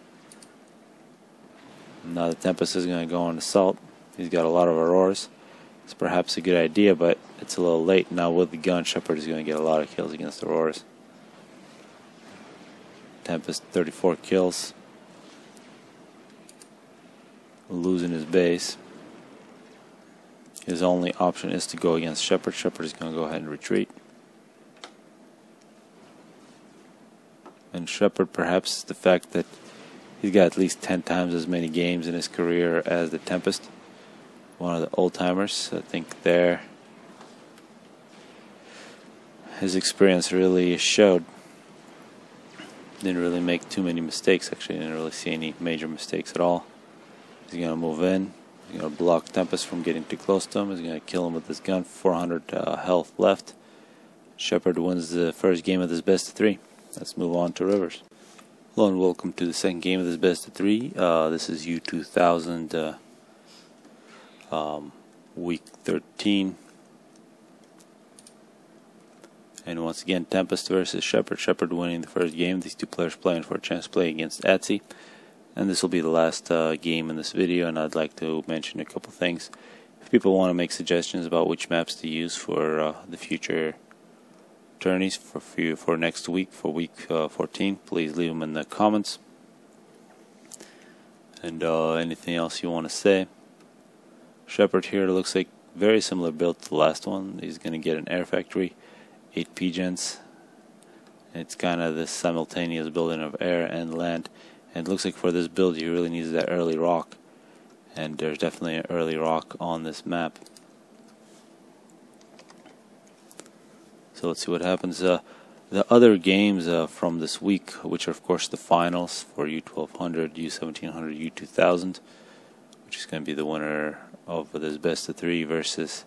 Now the Tempest is going to go on assault. He's got a lot of Auroras. It's perhaps a good idea, but it's a little late. Now with the gun, Shephard is going to get a lot of kills against Auroras. Tempest 34 kills. Losing his base. His only option is to go against Shephard. Shephard is going to go ahead and retreat. And Shephard, perhaps the fact that he's got at least 10 times as many games in his career as the Tempest. One of the old-timers. I think there his experience really showed. Didn't really make too many mistakes. Actually, didn't really see any major mistakes at all. He's going to move in. He's going to block Tempest from getting too close to him. He's going to kill him with his gun. 400 health left. Shephard wins the first game of this best of 3. Let's move on to Rivers. Hello and welcome to the second game of this best of 3. This is U2000 week 13. And once again, Tempest versus Shephard. Shephard winning the first game. These two players playing for a chance to play against Atsi. And this will be the last game in this video, and I'd like to mention a couple things. If people want to make suggestions about which maps to use for the future tourneys for next week, for week 14, please leave them in the comments. And anything else you want to say. Shephard here looks like very similar build to the last one. He's going to get an air factory, 8 P-gens. It's kind of the simultaneous building of air and land. And it looks like for this build he really needs that early rock. And there's definitely an early rock on this map. So let's see what happens. The other games from this week, which are of course the finals for U1200, U1700, U2000, which is going to be the winner of this best of 3 versus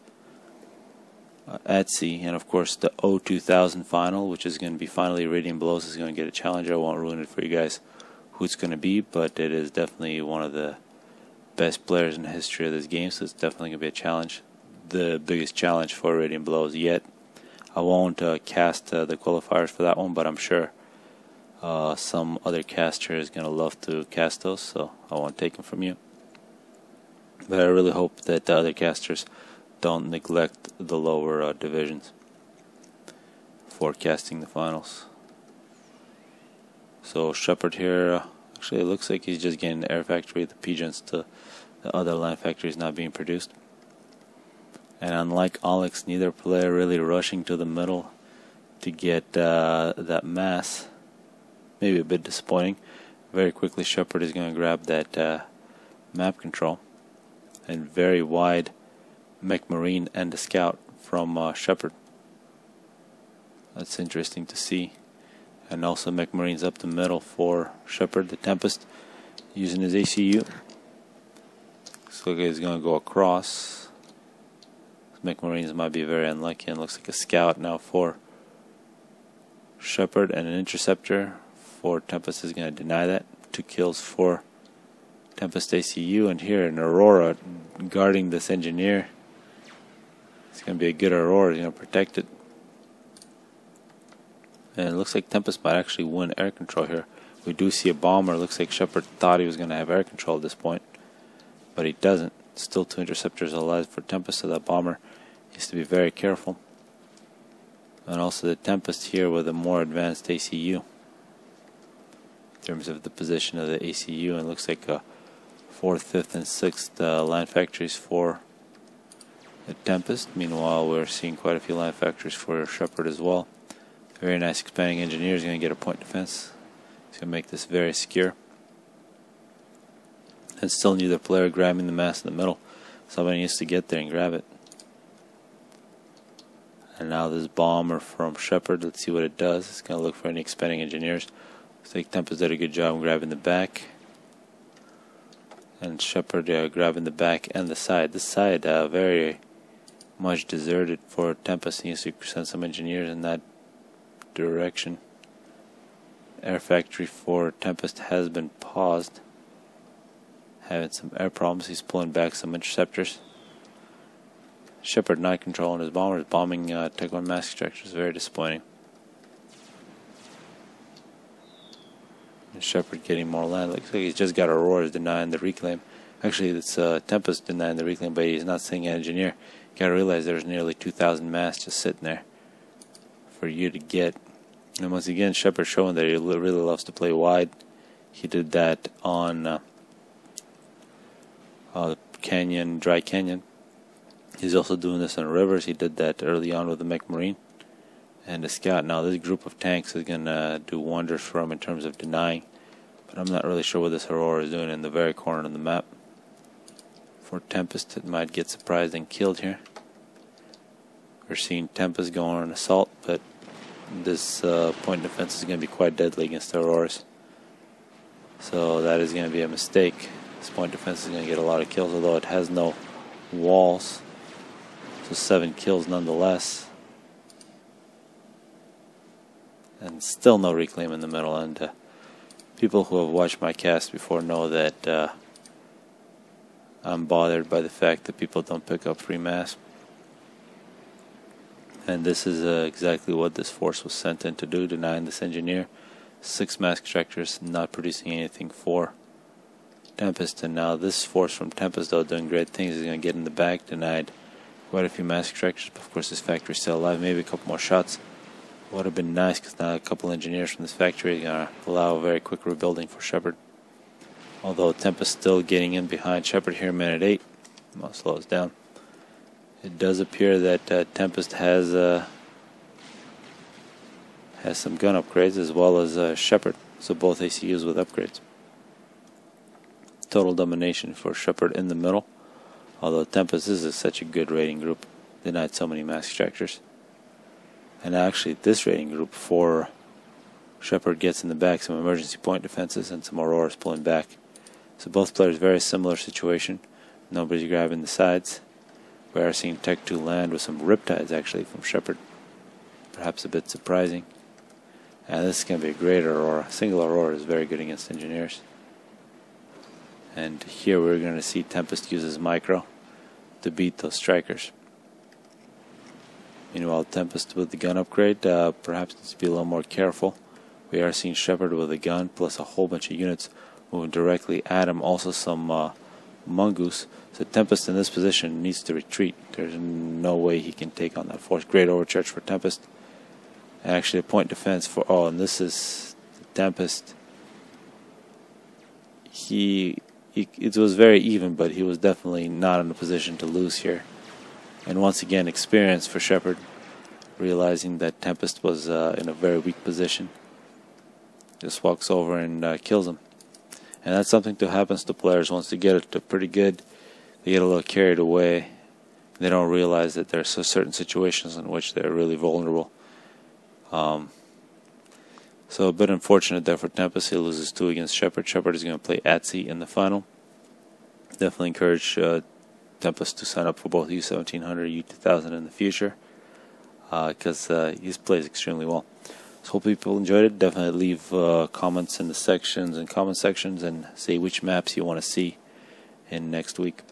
Atsi, and of course the O2000 final, which is going to be finally Radiant Blows is going to get a challenger. I won't ruin it for you guys who it's going to be, but it is definitely one of the best players in the history of this game, so it's definitely going to be a challenge. The biggest challenge for Radiant Blows yet. I won't cast the qualifiers for that one, but I'm sure some other caster is going to love to cast those, so I won't take them from you. But I really hope that the other casters don't neglect the lower divisions for casting the finals. So Shephard here, actually it looks like he's just getting the air factory, the P-gens to the other land factories not being produced. And unlike Aulex, neither player really rushing to the middle to get that mass. Maybe a bit disappointing. Very quickly Shephard is going to grab that map control. And very wide mech marine and a scout from Shephard. That's interesting to see. And also mech marines up the middle for Shephard, the Tempest, using his ACU. Looks like he's going to go across. Mech marines might be very unlucky, and looks like a scout now for Shephard, and an interceptor for Tempest is going to deny that. 2 kills for Tempest ACU, and here an Aurora guarding this engineer. It's going to be a good Aurora, he's going to protect it. And it looks like Tempest might actually win air control here. We do see a bomber. It looks like Shephard thought he was going to have air control at this point, but he doesn't. Still 2 interceptors alive for Tempest, so that bomber needs to be very careful. And also the Tempest here with a more advanced ACU in terms of the position of the ACU. And it looks like 4th, 5th, and 6th land factories for the Tempest. Meanwhile, we're seeing quite a few land factories for Shephard as well. Very nice expanding engineer is going to get a point defense. He's going to make this very secure. And still neither player grabbing the mass in the middle. Somebody needs to get there and grab it. And now this bomber from Shephard, let's see what it does. It's going to look for any expanding engineers. Looks like Tempest did a good job grabbing the back. And Shephard grabbing the back and the side. This side very much deserted for Tempest. He needs to send some engineers in that direction. Air factory for Tempest has been paused. Having some air problems. He's pulling back some interceptors. Shephard not controlling his bombers, bombing Tech 1 mask structures. Very disappointing. And Shephard getting more land. Looks like he's just got Auroras denying the reclaim. Actually, it's Tempest denying the reclaim, but he's not seeing an engineer. You gotta realize there's nearly 2,000 masks just sitting there for you to get. And once again, Shephard showing that he really loves to play wide. He did that on the canyon, dry canyon. He's also doing this on rivers. He did that early on with the Mech Marine and the Scout. Now this group of tanks is going to do wonders for him in terms of denying. But I'm not really sure what this Aurora is doing in the very corner of the map. For Tempest, it might get surprised and killed here. We're seeing Tempest go on an assault, but this point defense is going to be quite deadly against the Auroras. So that is going to be a mistake. This point defense is going to get a lot of kills, although it has no walls. So 7 kills nonetheless. And still no reclaim in the middle. And people who have watched my cast before know that I'm bothered by the fact that people don't pick up free mass. And this is exactly what this force was sent in to do, denying this engineer. 6 mask extractors not producing anything for Tempest. And now this force from Tempest, though, doing great things, is going to get in the back, denied quite a few mask extractors. But of course, this factory is still alive. Maybe a couple more shots would have been nice, because now a couple engineers from this factory are going to allow a very quick rebuilding for Shephard. Although Tempest still getting in behind Shephard here, minute 8. I'll slow us down. It does appear that Tempest has some gun upgrades as well as Shephard, so both ACUs with upgrades. Total domination for Shephard in the middle, although Tempest is such a good raiding group, denied so many mask extractors. And actually this raiding group for Shephard gets in the back some emergency point defenses and some Auroras pulling back. So both players very similar situation. Nobody's grabbing the sides. We are seeing Tech 2 land with some Riptides actually from Shephard. Perhaps a bit surprising. And this is going to be a great Aurora. Single Aurora is very good against engineers. And here we're going to see Tempest use his micro to beat those strikers. Meanwhile, Tempest with the gun upgrade perhaps needs to be a little more careful. We are seeing Shephard with a gun plus a whole bunch of units moving directly at him. Also some Mongoose. So Tempest in this position needs to retreat. There's no way he can take on that force. Great overcharge for Tempest. And actually a point defense for... Oh, and this is Tempest. It was very even, but he was definitely not in a position to lose here. And once again, experience for Shephard, realizing that Tempest was in a very weak position. Just walks over and kills him. And that's something that happens to players once they get it pretty good. They get a little carried away. They don't realize that there are certain situations in which they're really vulnerable. So a bit unfortunate there for Tempest. He loses 2 against Shephard. Shephard is going to play ATSI in the final. Definitely encourage Tempest to sign up for both U1700 and U2000 in the future, because he plays extremely well. So hope people enjoyed it. Definitely leave comments in the sections and comment sections and say which maps you want to see in next week.